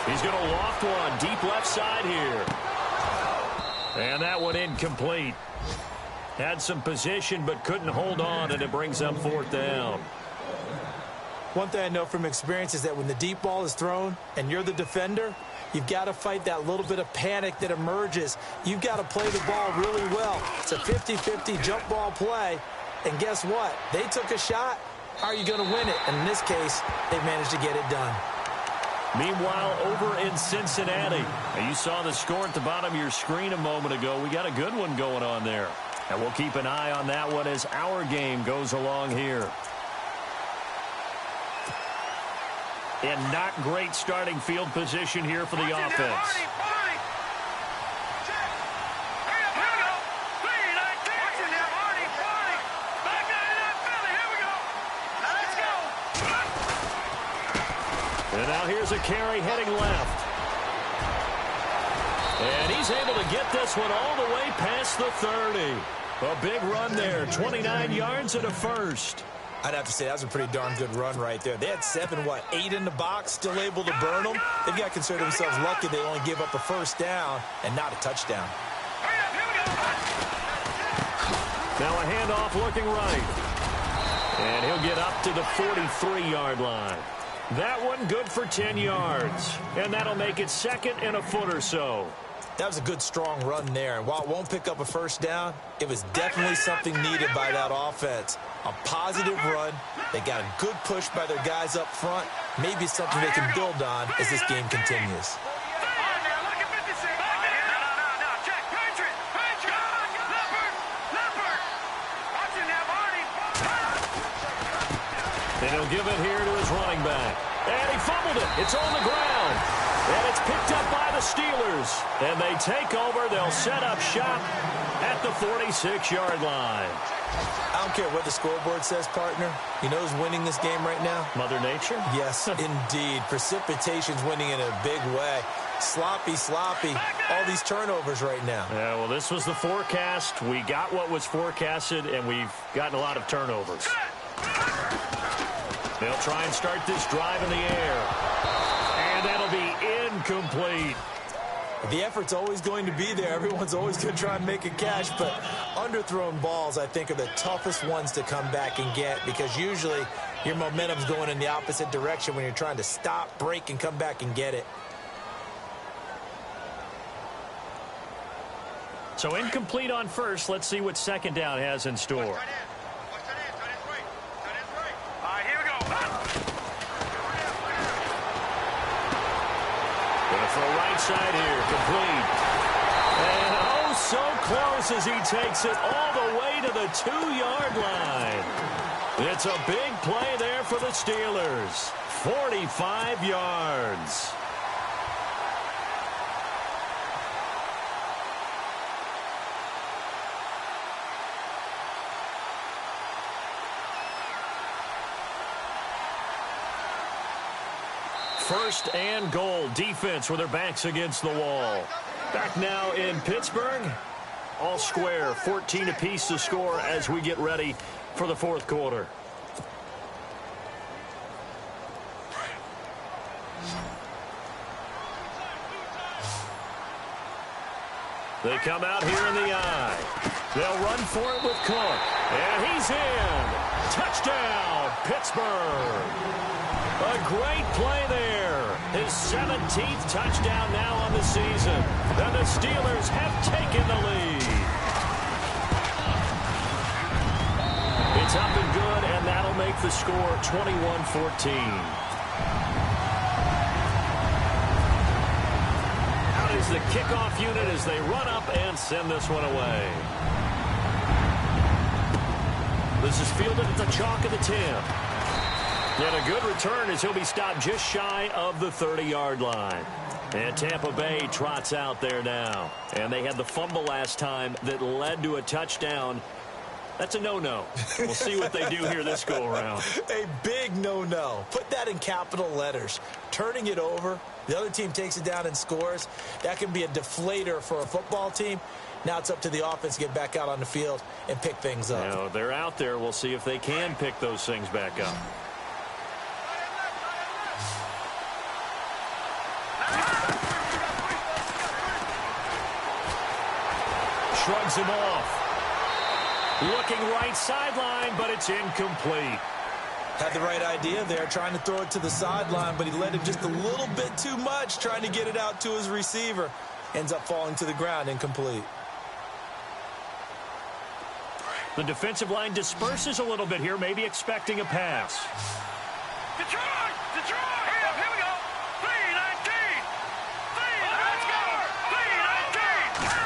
He's going to loft one deep left side here. And that one incomplete. Had some position but couldn't hold on, and it brings up 4th down. One thing I know from experience is that when the deep ball is thrown and you're the defender, you've got to fight that little bit of panic that emerges. You've got to play the ball really well. It's a 50-50 jump ball play. And guess what? They took a shot. How are you going to win it? And in this case, they managed to get it done. Meanwhile, over in Cincinnati, and you saw the score at the bottom of your screen a moment ago. We got a good one going on there. And we'll keep an eye on that one as our game goes along here. And not great starting field position here for the offense. And now here's a carry heading left. And he's able to get this one all the way past the 30. A big run there, 29 yards and a first. I'd have to say that was a pretty darn good run right there. They had 8 in the box, still able to burn them. They've got to consider themselves lucky they only give up a 1st down and not a touchdown. Now a handoff looking right. And he'll get up to the 43-yard line. That one good for 10 yards. And that'll make it second and a foot or so. That was a good, strong run there. And while it won't pick up a first down, it was definitely something needed by that offense. A positive run. They got a good push by their guys up front. Maybe something they can build on as this game continues. And he'll give it here to his running back. And he fumbled it. It's on the ground. And it's picked up by the Steelers. And they take over. They'll set up shop at the 46-yard line. I don't care what the scoreboard says, partner. You know who's winning this game right now? Mother Nature? Yes, indeed. Precipitation's winning in a big way. Sloppy. All these turnovers right now. Yeah, well, this was the forecast. We got what was forecasted, and we've gotten a lot of turnovers. They'll try and start this drive in the air. And that'll be incomplete. The effort's always going to be there. Everyone's always going to try and make a catch, but underthrown balls, I think, are the toughest ones to come back and get because usually your momentum's going in the opposite direction when you're trying to stop, break, and come back and get it. So incomplete on first. Let's see what second down has in store. For a right side here, complete. And oh, so close as he takes it all the way to the 2-yard line. It's a big play there for the Steelers. 45 yards. First and goal. Defense with their backs against the wall. Back now in Pittsburgh. All square. 14 apiece to score as we get ready for the fourth quarter. They come out here in the eye. They'll run for it with Cook. And he's in. Touchdown, Pittsburgh. A great play there. His 17th touchdown now on the season. And the Steelers have taken the lead. It's up and good, and that'll make the score 21-14. Out is the kickoff unit as they run up and send this one away. This is fielded at the chalk of the 10. And a good return as he'll be stopped just shy of the 30-yard line. And Tampa Bay trots out there now. And they had the fumble last time that led to a touchdown. That's a no-no. We'll see what they do here this go-around. A big no-no. Put that in capital letters. Turning it over, the other team takes it down and scores. That can be a deflator for a football team. Now it's up to the offense to get back out on the field and pick things up. Now, they're out there. We'll see if they can pick those things back up. Shrugs him off. Looking right sideline, but it's incomplete. Had the right idea there, trying to throw it to the sideline, but he led it just a little bit too much, trying to get it out to his receiver. Ends up falling to the ground, incomplete. The defensive line disperses a little bit here, maybe expecting a pass. Detroit! Hurry up, here we go! 3-19! Let's go! 3-19!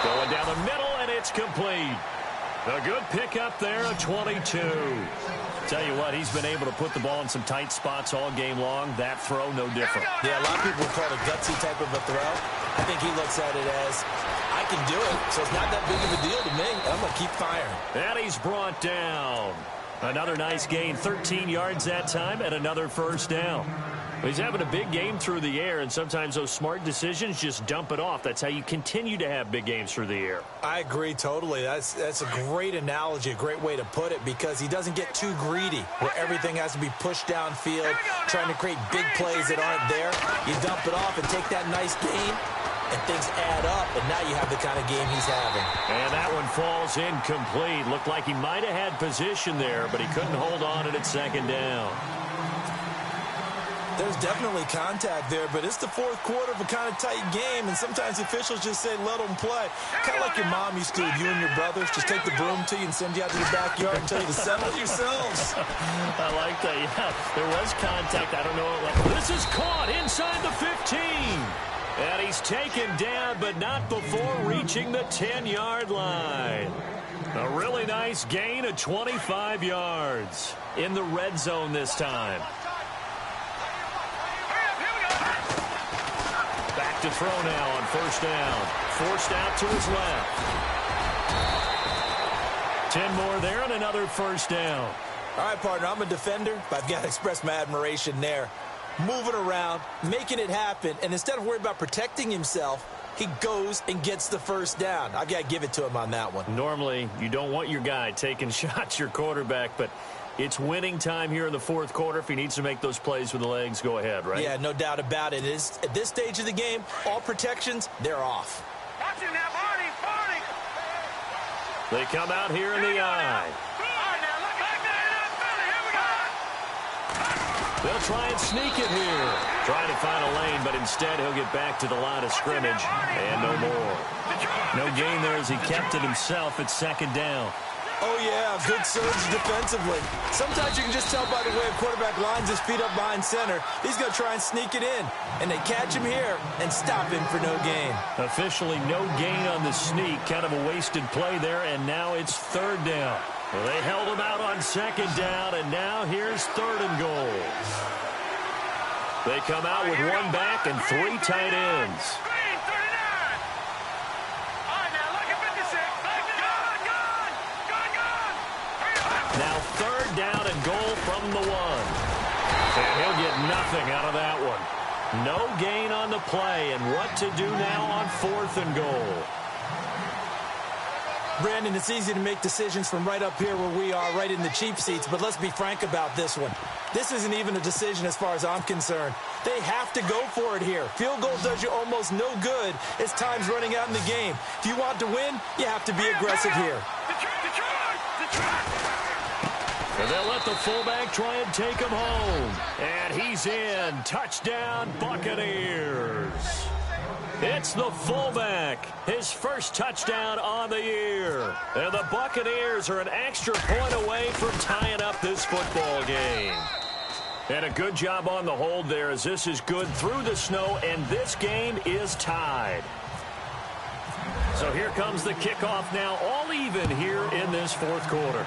Going down the middle, and it's complete. A good pickup there, a 22. Tell you what, he's been able to put the ball in some tight spots all game long. That throw, no different. Yeah, a lot of people would call it a gutsy type of a throw. I think he looks at it as, I can do it, so it's not that big of a deal to me. I'm going to keep firing. And he's brought down. Another nice gain, 13 yards that time, and another first down. He's having a big game through the air, and sometimes those smart decisions just dump it off. That's how you continue to have big games through the air. I agree totally. That's a great analogy, a great way to put it, because he doesn't get too greedy where everything has to be pushed downfield, trying to create big plays that aren't there. You dump it off and take that nice gain, and things add up, and now you have the kind of game he's having. And that one falls incomplete. Looked like he might have had position there, but he couldn't hold on at second down. There's definitely contact there, but it's the fourth quarter of a kind of tight game, and sometimes officials just say, let them play. Kind of like your mom used to with you and your brothers. Just take the broom to you and send you out to the backyard and tell you to settle it yourselves. I like that. Yeah, there was contact. I don't know. This is caught inside the 15. And he's taken down, but not before reaching the 10-yard line. A really nice gain of 25 yards in the red zone this time. Back to throw now on first down. Forced out to his left. 10 more there and another first down. All right, partner, I'm a defender, but I've got to express my admiration there. Moving around, making it happen, and instead of worrying about protecting himself, he goes and gets the first down. I've got to give it to him on that one. Normally, you don't want your guy taking shots, your quarterback, but it's winning time here in the fourth quarter. If he needs to make those plays with the legs, go ahead, right? Yeah, no doubt about it. At this stage of the game, all protections, they're off. Watch him now, Barney, Barney. They come out here in the eye. They'll try and sneak it here. Trying to find a lane, but instead he'll get back to the line of scrimmage. And no more. No gain there as he kept it himself at second down. Oh, yeah, good surge defensively. Sometimes you can just tell by the way a quarterback lines his feet up behind center. He's going to try and sneak it in. And they catch him here and stop him for no gain. Officially no gain on the sneak. Kind of a wasted play there, and now it's third down. Well, they held him out on second down, and now here's third and goal. They come out with one back and three tight ends. Now third down and goal from the one. And he'll get nothing out of that one. No gain on the play, and what to do now on fourth and goal. Brandon, it's easy to make decisions from right up here where we are, right in the cheap seats, but let's be frank about this one. This isn't even a decision as far as I'm concerned. They have to go for it here. Field goal does you almost no good as time's running out in the game. If you want to win, you have to be aggressive here. And they'll let the fullback try and take him home. And he's in. Touchdown, Buccaneers. It's the fullback, his first touchdown on the year. And the Buccaneers are an extra point away from tying up this football game. And a good job on the hold there, as this is good through the snow, and this game is tied. So here comes the kickoff now, all even here in this fourth quarter.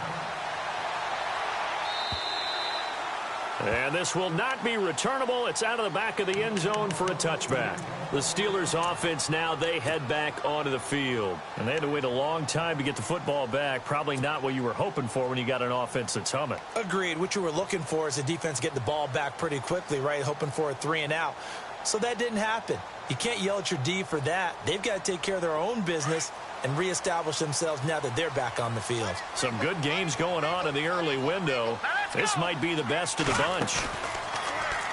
And this will not be returnable. It's out of the back of the end zone for a touchback. The Steelers offense now, they head back onto the field. And they had to wait a long time to get the football back. Probably not what you were hoping for when you got an offense that's humming. Agreed. What you were looking for is the defense getting the ball back pretty quickly, right? Hoping for a 3 and out. So that didn't happen. You can't yell at your D for that. They've got to take care of their own business and reestablish themselves now that they're back on the field. Some good games going on in the early window. This might be the best of the bunch.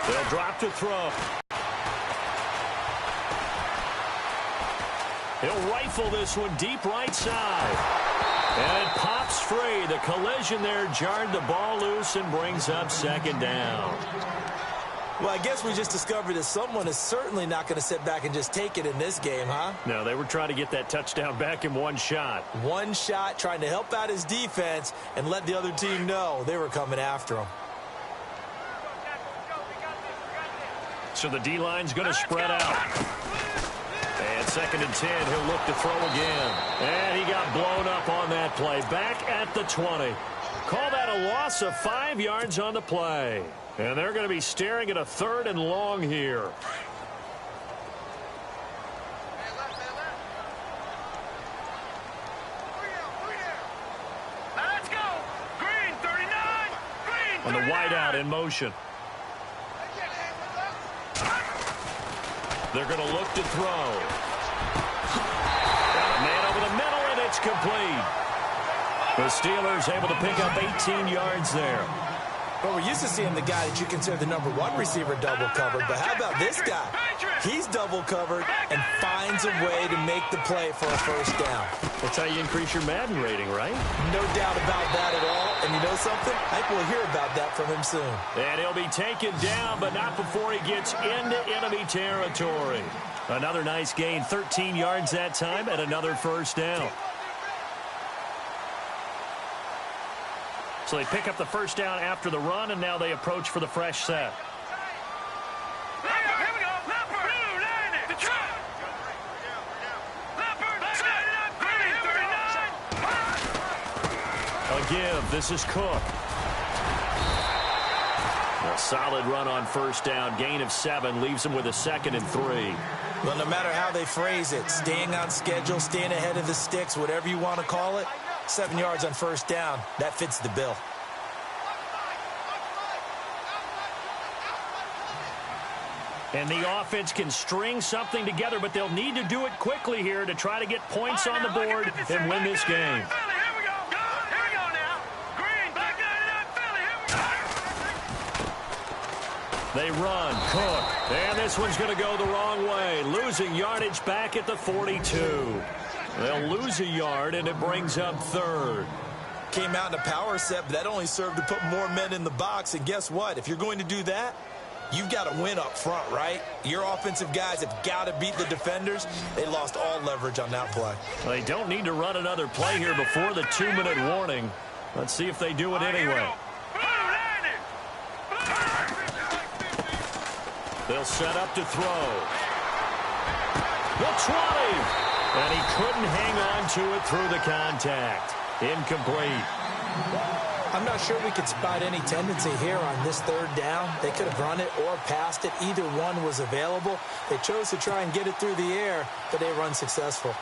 They'll drop to throw. He'll rifle this one deep right side. And it pops free. The collision there jarred the ball loose and brings up second down. Well, I guess we just discovered that someone is certainly not going to sit back and just take it in this game, huh? No, they were trying to get that touchdown back in one shot. One shot, trying to help out his defense and let the other team know they were coming after him. So the D-line's going to spread out. And second and 10, he'll look to throw again. And he got blown up on that play. Back at the 20. Call that a loss of 5 yards on the play. And they're going to be staring at a third and long here. Let's go. Green, 39. Green, 39. On the wideout in motion. They're going to look to throw. Got a man over the middle, and it's complete. The Steelers able to pick up 18 yards there. Well, we're used to seeing the guy that you consider the number one receiver double covered, but how about this guy? He's double covered and finds a way to make the play for a first down. That's how you increase your Madden rating, right? No doubt about that at all. And you know something? I think we'll hear about that from him soon. And he'll be taken down, but not before he gets into enemy territory. Another nice gain, 13 yards that time, and another first down. So they pick up the first down after the run, and now they approach for the fresh set. Here we go. Leopard. Blue, landed. The truck. Leopard. A give. This is Cook. A solid run on first down. Gain of 7 leaves them with a 2nd and 3. Well, no matter how they phrase it, staying on schedule, staying ahead of the sticks, whatever you want to call it, 7 yards on first down, that fits the bill. And the offense can string something together, but they'll need to do it quickly here to try to get points on the board and win this game. They run, Cook, and this one's going to go the wrong way, losing yardage back at the 42. They'll lose a yard, and it brings up 3rd. Came out in a power set, but that only served to put more men in the box. And guess what? If you're going to do that, you've got to win up front, right? Your offensive guys have got to beat the defenders. They lost all leverage on that play. They don't need to run another play here before the 2-minute warning. Let's see if they do it anyway. They'll set up to throw. The 20. And he couldn't hang on to it through the contact. Incomplete. I'm not sure we could spot any tendency here on this 3rd down. They could have run it or passed it. Either one was available. They chose to try and get it through the air, but they were unsuccessful.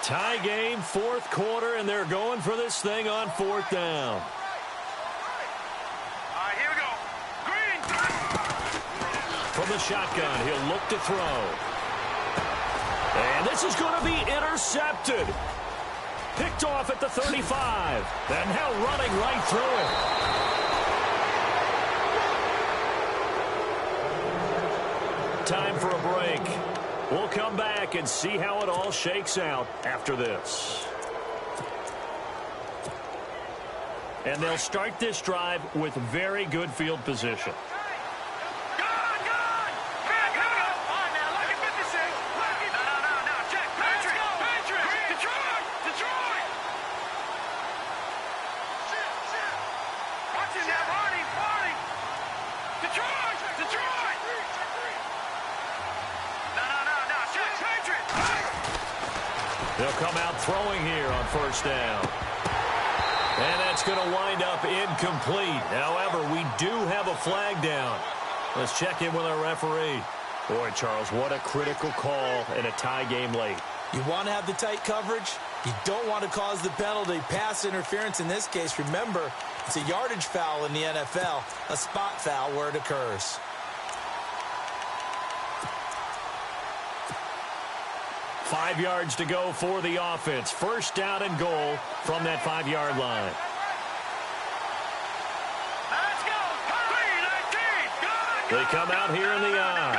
Tie game, 4th quarter, and they're going for this thing on 4th down. All right, here we go. Green. From the shotgun, he'll look to throw. And this is going to be intercepted. Picked off at the 35. And now running right through it. Time for a break. We'll come back and see how it all shakes out after this. And they'll start this drive with very good field position. They'll come out throwing here on first down. And that's going to wind up incomplete. However, we do have a flag down. Let's check in with our referee. Boy, Charles, what a critical call in a tie game late. You want to have the tight coverage. You don't want to cause the penalty. Pass interference in this case. Remember, it's a yardage foul in the NFL, a spot foul where it occurs. Five yards to go for the offense. First down and goal from that 5-yard line. Let's go. They come out here in the eye.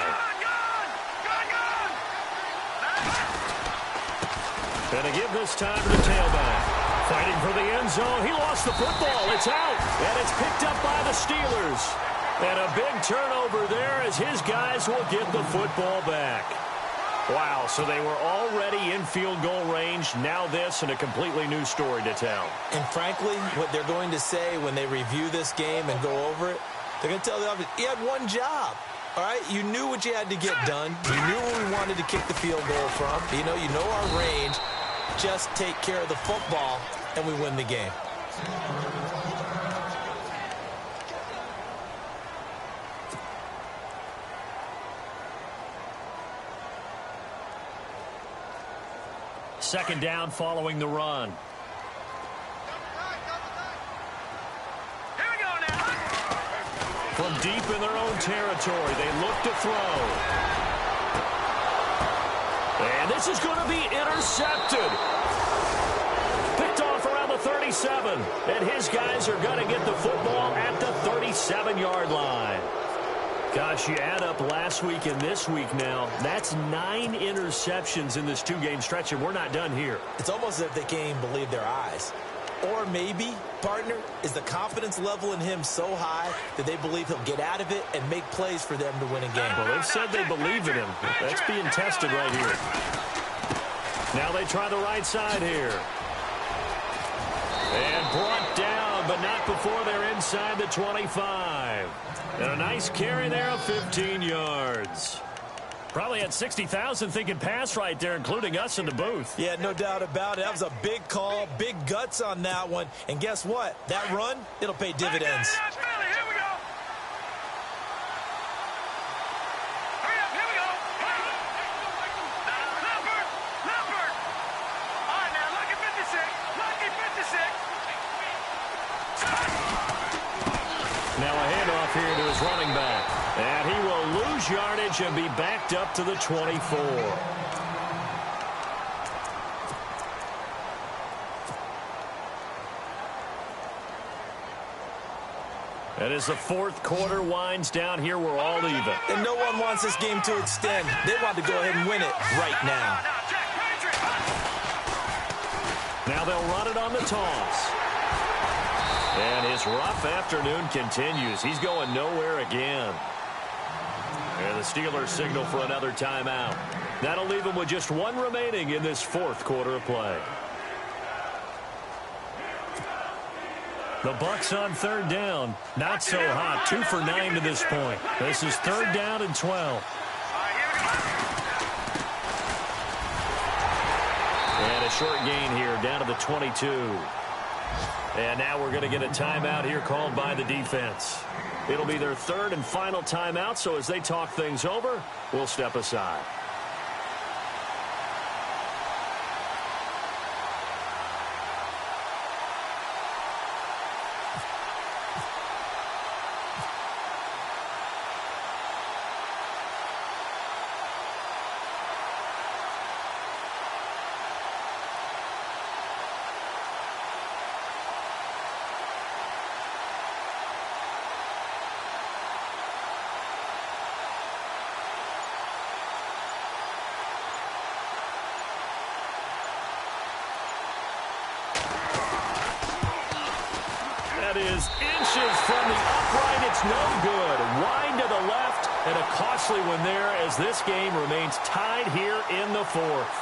And to give this time to the tailback. Fighting for the end zone. He lost the football. It's out. And it's picked up by the Steelers. And a big turnover there as his guys will get the football back. Wow, so they were already in field goal range. Now this and a completely new story to tell. And frankly, what they're going to say when they review this game and go over it, they're going to tell the offense, you had one job. All right, you knew what you had to get done. You knew where we wanted to kick the field goal from. You know our range. Just take care of the football, and we win the game. Second down following the run. Here we go now. From deep in their own territory, they look to throw. And this is going to be intercepted. Picked off around the 37. And his guys are going to get the football at the 37-yard line. Gosh, you add up last week and this week now, that's 9 interceptions in this 2-game stretch, and we're not done here. It's almost as if they can't even believe their eyes. Or maybe, partner, is the confidence level in him so high that they believe he'll get out of it and make plays for them to win a game. Well, they've said they believe in him. That's being tested right here. Now they try the right side here. And brought down, but not before they're inside the 25. And a nice carry there of 15 yards. Probably had 60,000 thinking pass right there, including us in the booth. Yeah, no doubt about it. That was a big call, big guts on that one. And guess what? That run, it'll pay dividends. Now a handoff here to his running back. And he will lose yardage and be backed up to the 24. And as the fourth quarter winds down here, we're all even. And no one wants this game to extend. They want to go ahead and win it right now. Now they'll run it on the toss. And his rough afternoon continues. He's going nowhere again. And the Steelers signal for another timeout. That'll leave him with just 1 remaining in this fourth quarter of play. The Bucs on third down. Not so hot. 2 for 9 to this point. This is third down and 12. And a short gain here down to the 22. And now we're going to get a timeout here called by the defense. It'll be their third and final timeout, so as they talk things over, we'll step aside. That is inches from the upright. It's no good. Wide to the left, and a costly one there as this game remains tied here in the fourth.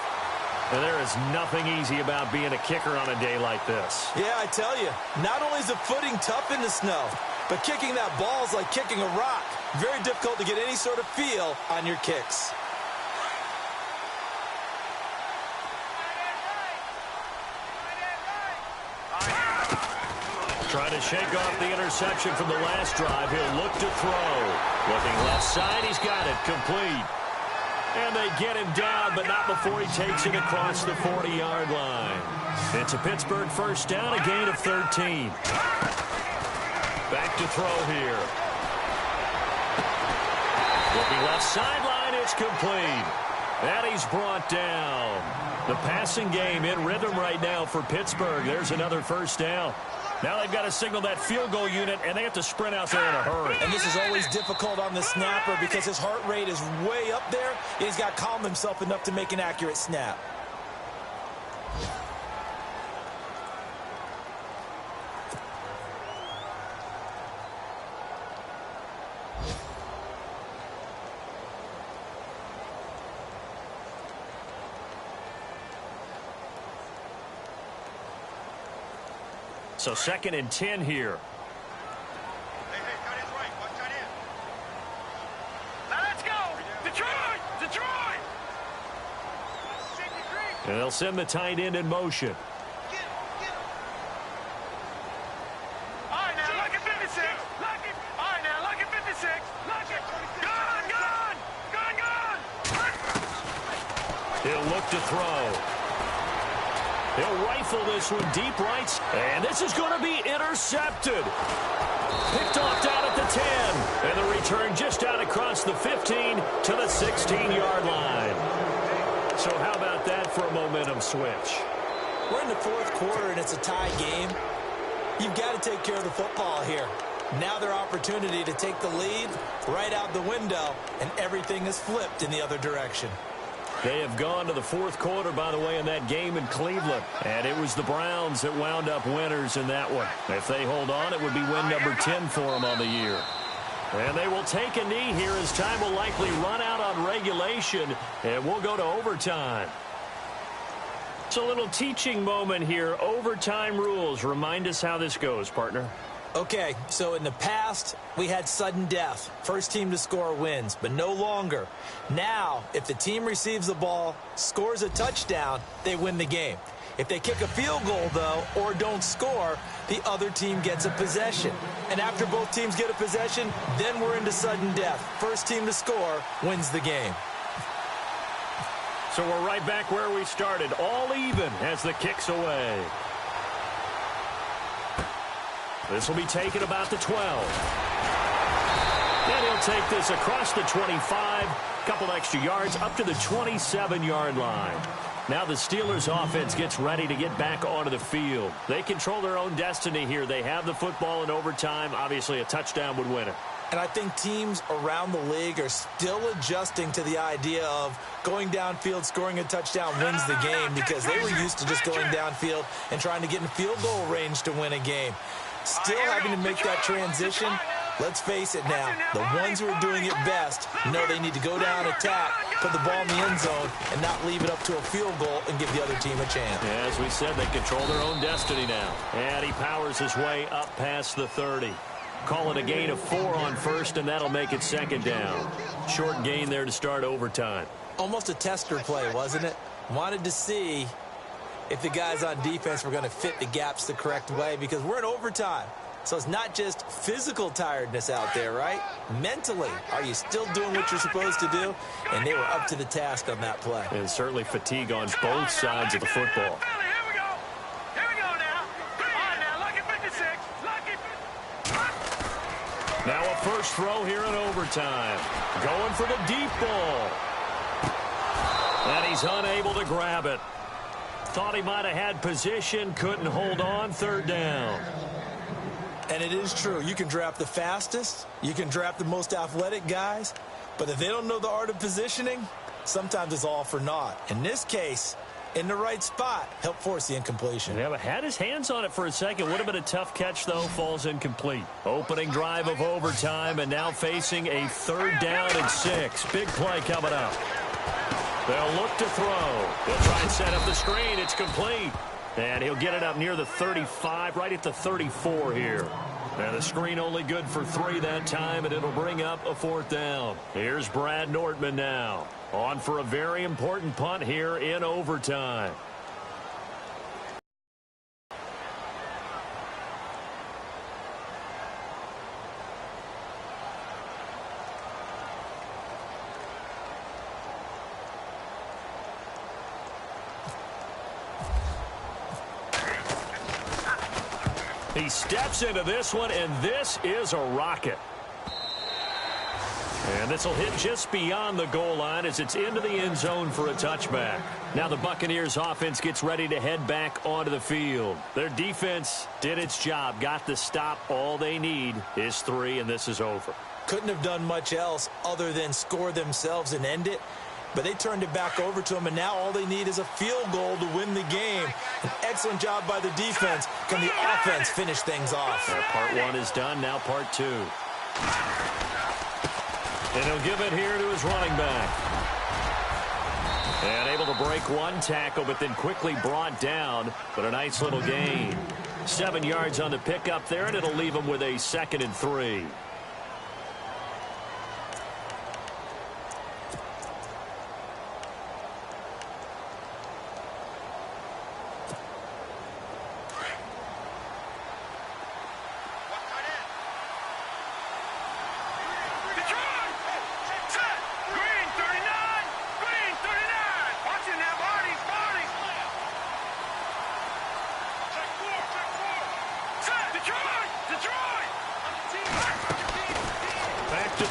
And there is nothing easy about being a kicker on a day like this. Yeah, I tell you, not only is the footing tough in the snow, but kicking that ball is like kicking a rock. Very difficult to get any sort of feel on your kicks. Trying to shake off the interception from the last drive. He'll look to throw. Looking left side, he's got it. Complete. And they get him down, but not before he takes it across the 40-yard line. It's a Pittsburgh first down, a gain of 13. Back to throw here. Looking left sideline, it's complete. And he's brought down. The passing game in rhythm right now for Pittsburgh. There's another first down. Now they've got to signal that field goal unit, and they have to sprint out there in a hurry. And this is always difficult on the snapper because his heart rate is way up there. He's got to calm himself enough to make an accurate snap. So 2nd and 10 here. Hey, tight end's right. Watch tight end. Now let's go. Detroit! Detroit! And they'll send the tight end in motion. Get him. All right, now, look at 56. All right, now, look at 56. Gun! He'll look to throw. He'll rifle this one deep right. And this is going to be intercepted. Picked off down at the 10. And the return just out across the 15 to the 16-yard line. So how about that for a momentum switch? We're in the fourth quarter, and it's a tie game. You've got to take care of the football here. Now their opportunity to take the lead right out the window, and everything is flipped in the other direction. They have gone to the fourth quarter, by the way, in that game in Cleveland. And it was the Browns that wound up winners in that one. If they hold on, it would be win number 10 for them on the year. And they will take a knee here as time will likely run out on regulation, and we'll go to overtime. It's a little teaching moment here. Overtime rules. Remind us how this goes, partner. Okay, so in the past, we had sudden death. First team to score wins, but no longer. Now, if the team receives the ball, scores a touchdown, they win the game. If they kick a field goal, though, or don't score, the other team gets a possession. And after both teams get a possession, then we're into sudden death. First team to score wins the game. So we're right back where we started, all even as the kick's away. This will be taken about the 12. And he'll take this across the 25, couple extra yards up to the 27-yard line. Now the Steelers offense gets ready to get back onto the field. They control their own destiny here. They have the football in overtime. Obviously, a touchdown would win it. And I think teams around the league are still adjusting to the idea of going downfield, scoring a touchdown wins the game, because they were used to just going downfield and trying to get in field goal range to win a game. Still having to make that transition. Let's face it now, the ones who are doing it best know they need to go down, attack, put the ball in the end zone, and not leave it up to a field goal and give the other team a chance. Yeah, as we said, they control their own destiny now. And he powers his way up past the 30. Call it a gain of 4 on first, and that'll make it second down. Short gain there to start overtime. Almost a tester play, wasn't it? Wanted to see if the guys on defense were going to fit the gaps the correct way, because we're in overtime. So it's not just physical tiredness out there, right? Mentally, are you still doing what you're supposed to do? And they were up to the task on that play. And certainly fatigue on both sides of the football. Here we go. Here we go now. Come on now. Lucky 56. Lucky. Now a first throw here in overtime. Going for the deep ball. And he's unable to grab it. Thought he might have had position, couldn't hold on, third down. And it is true. You can draft the fastest. You can draft the most athletic guys. But if they don't know the art of positioning, sometimes it's all for naught. In this case, in the right spot, help force the incompletion. Yeah, but had his hands on it for a second. Would have been a tough catch, though. Falls incomplete. Opening drive of overtime, and now facing a third down and 6. Big play coming up. They'll look to throw. They'll try and set up the screen. It's complete. And he'll get it up near the 35, right at the 34 here. And the screen only good for 3 that time, and it'll bring up a fourth down. Here's Brad Nortman now. On for a very important punt here in overtime. He steps into this one, and this is a rocket. And this will hit just beyond the goal line as it's into the end zone for a touchback. Now the Buccaneers offense gets ready to head back onto the field. Their defense did its job, got the stop. All they need is 3, and this is over. Couldn't have done much else other than score themselves and end it. But they turned it back over to them, and now all they need is a field goal to win the game. An excellent job by the defense. Can the offense finish things off? Part 1 is done, now part 2. And he'll give it here to his running back. And able to break one tackle, but then quickly brought down. But a nice little gain. 7 yards on the pickup there, and it'll leave him with a 2nd and 3.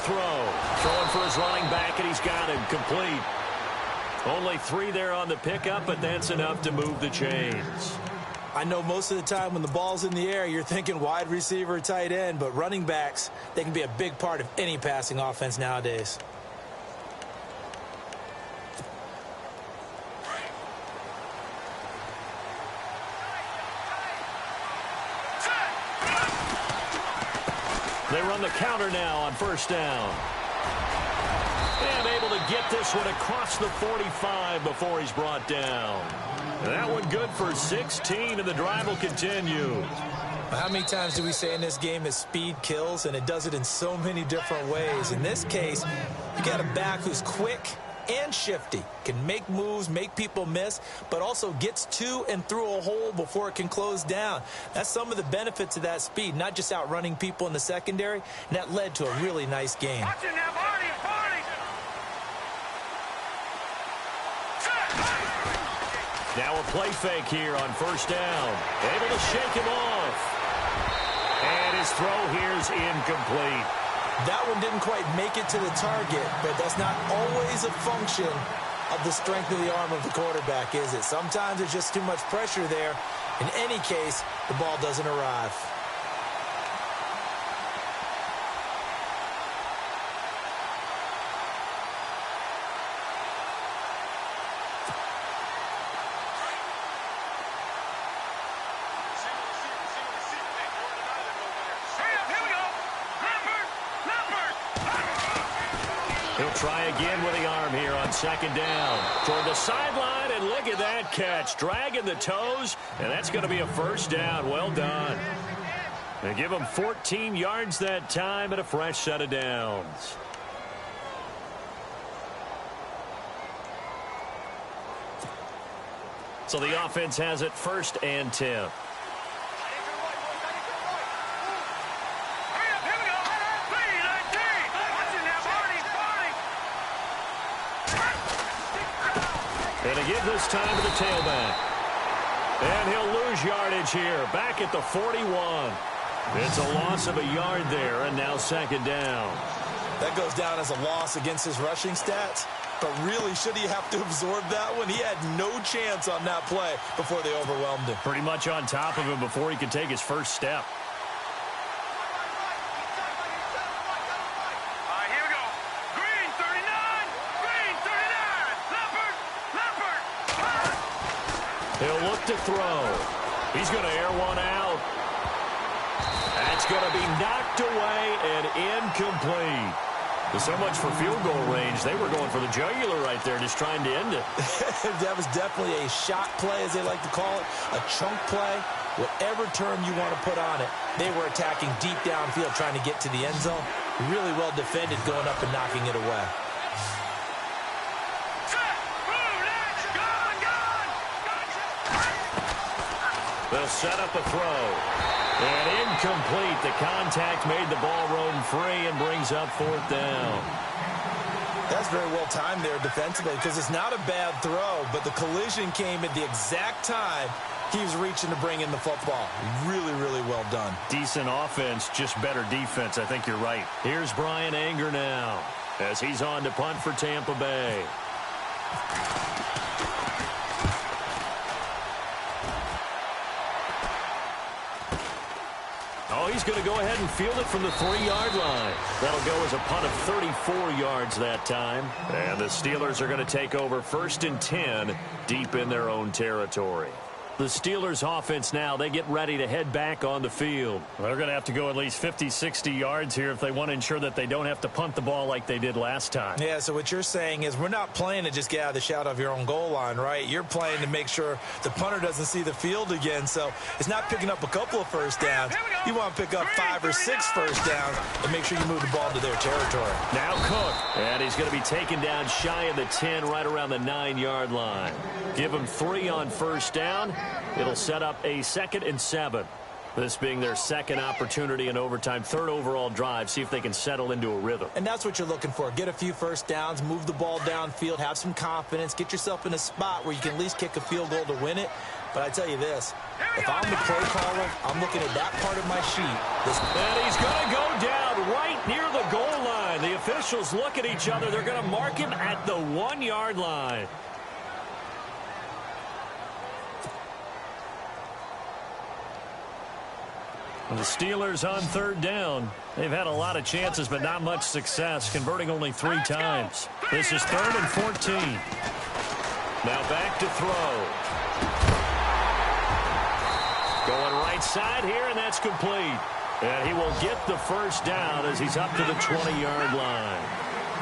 throw. Throwing for his running back, and he's got him complete. Only 3 there on the pickup, but that's enough to move the chains. I know most of the time when the ball's in the air, you're thinking wide receiver, tight end, but running backs, they can be a big part of any passing offense nowadays. They run the counter now on first down. And able to get this one across the 45 before he's brought down. That one good for 16, and the drive will continue. How many times do we say in this game that speed kills, and it does it in so many different ways? In this case, you got a back who's quick and shifty, can make moves, make people miss, but also gets to and through a hole before it can close down. That's some of the benefits of that speed, not just outrunning people in the secondary, and that led to a really nice game. Watch it now, Barney, Barney. Now a play fake here on first down. Able to shake him off. And his throw here's incomplete. That one didn't quite make it to the target, but that's not always a function of the strength of the arm of the quarterback, is it? Sometimes there's just too much pressure there. In any case, the ball doesn't arrive. He'll try again with the arm here on second down. Toward the sideline, and look at that catch. Dragging the toes, and that's going to be a first down. Well done. They give him 14 yards that time and a fresh set of downs. So the offense has it first and 10. And to give this time to the tailback. And he'll lose yardage here. Back at the 41. It's a loss of a yard there, and now second down. That goes down as a loss against his rushing stats. But really, should he have to absorb that one? He had no chance on that play before they overwhelmed him. Pretty much on top of him before he could take his first step. He'll look to throw. He's going to air one out. That's going to be knocked away and incomplete. So much for field goal range. They were going for the jugular right there, just trying to end it. That was definitely a shot play, as they like to call it, a chunk play, whatever term you want to put on it. They were attacking deep downfield, trying to get to the end zone. Really well defended, going up and knocking it away. They'll set up a throw. And incomplete. The contact made the ball roam free and brings up fourth down. That's very well timed there defensively, because it's not a bad throw, but the collision came at the exact time he was reaching to bring in the football. Really, really well done. Decent offense, just better defense. I think you're right. Here's Brian Anger now as he's on to punt for Tampa Bay. Oh, he's going to go ahead and field it from the 3-yard line. That'll go as a punt of 34 yards that time. And the Steelers are going to take over first and 10 deep in their own territory. The Steelers offense now, they get ready to head back on the field. They're going to have to go at least 50, 60 yards here if they want to ensure that they don't have to punt the ball like they did last time. Yeah, so what you're saying is we're not playing to just get out of the shadow of your own goal line, right? You're playing to make sure the punter doesn't see the field again. So it's not picking up a couple of first downs. You want to pick up 5 or 6 first downs and make sure you move the ball to their territory. Now Cook, and he's going to be taken down shy of the 10, right around the 9-yard line. Give him 3 on first down. It'll set up a 2nd and 7. This being their second opportunity in overtime, 3rd overall drive. See if they can settle into a rhythm. And that's what you're looking for. Get a few first downs, move the ball downfield, have some confidence, get yourself in a spot where you can at least kick a field goal to win it. But I tell you this, if I'm the play caller, I'm looking at that part of my sheet. And he's going to go down right near the goal line. line. The officials look at each other. They're going to mark him at the 1-yard line. The Steelers on third down. They've had a lot of chances, but not much success, converting only 3 times. This is 3rd and 14. Now back to throw. Going right side here, and that's complete. And he will get the first down as he's up to the 20-yard line.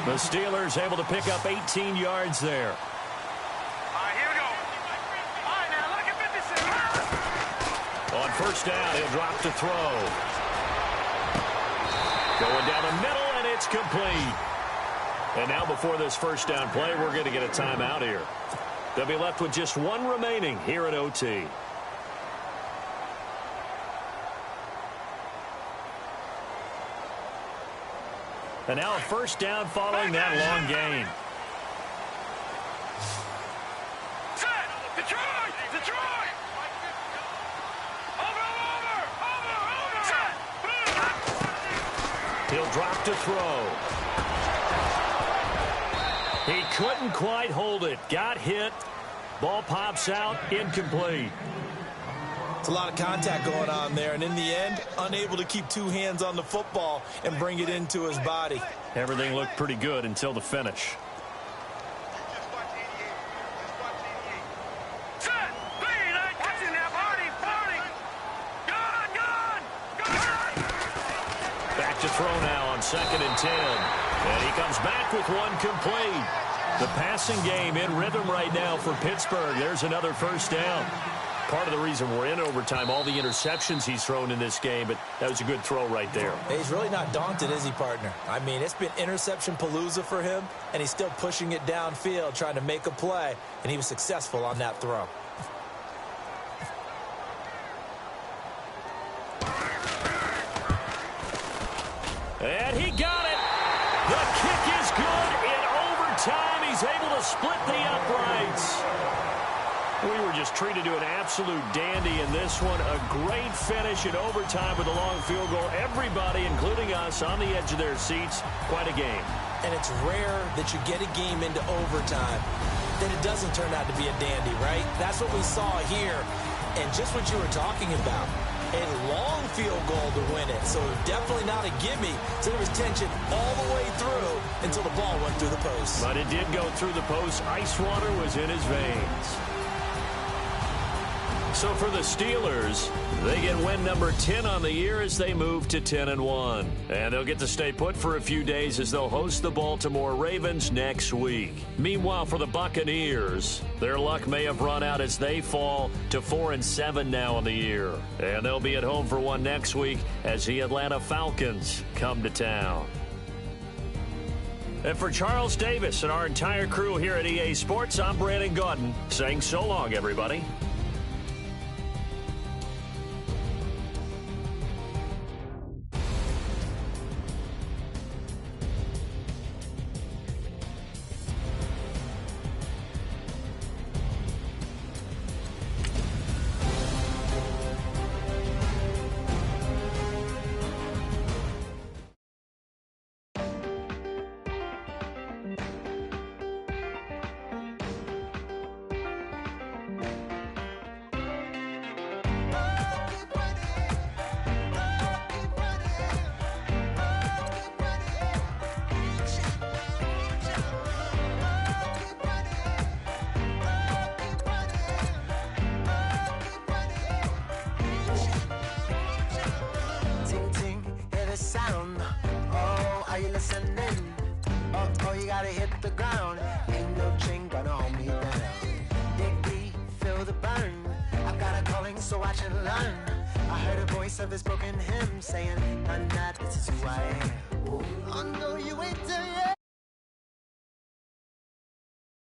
The Steelers able to pick up 18 yards there. On first down, he'll drop to throw. Going down the middle, and it's complete. And now before this first down play, we're going to get a timeout here. They'll be left with just 1 remaining here at OT. And now a first down following that long gain. He'll drop to throw. He couldn't quite hold it. Got hit. Ball pops out. Incomplete. It's a lot of contact going on there, and in the end, unable to keep 2 hands on the football and bring it into his body. Everything looked pretty good until the finish. Back to throw now on 2nd and 10. And he comes back with 1 complete. The passing game in rhythm right now for Pittsburgh. There's another first down. Part of the reason we're in overtime, all the interceptions he's thrown in this game, but that was a good throw right there. He's really not daunted, is he, partner? I mean, it's been interception palooza for him, and he's still pushing it downfield, trying to make a play, and he was successful on that throw. And he got it. The kick is good in overtime. He's able to split the uprights. We were just treated to an absolute dandy in this one. A great finish in overtime with a long field goal. Everybody, including us, on the edge of their seats. Quite a game. And it's rare that you get a game into overtime that it doesn't turn out to be a dandy, right? That's what we saw here. And just what you were talking about. A long field goal to win it. So definitely not a gimme. So there was tension all the way through until the ball went through the post. But it did go through the post. Ice water was in his veins. So for the Steelers, they get win number 10 on the year as they move to 10-1. And they'll get to stay put for a few days as they'll host the Baltimore Ravens next week. Meanwhile, for the Buccaneers, their luck may have run out as they fall to 4-7 now on the year. And they'll be at home for one next week as the Atlanta Falcons come to town. And for Charles Davis and our entire crew here at EA Sports, I'm Brandon Gaudin saying so long, everybody. So watch and learn. I heard a voice of this broken hymn saying, "None that this is who I am." I know you ain't there yet.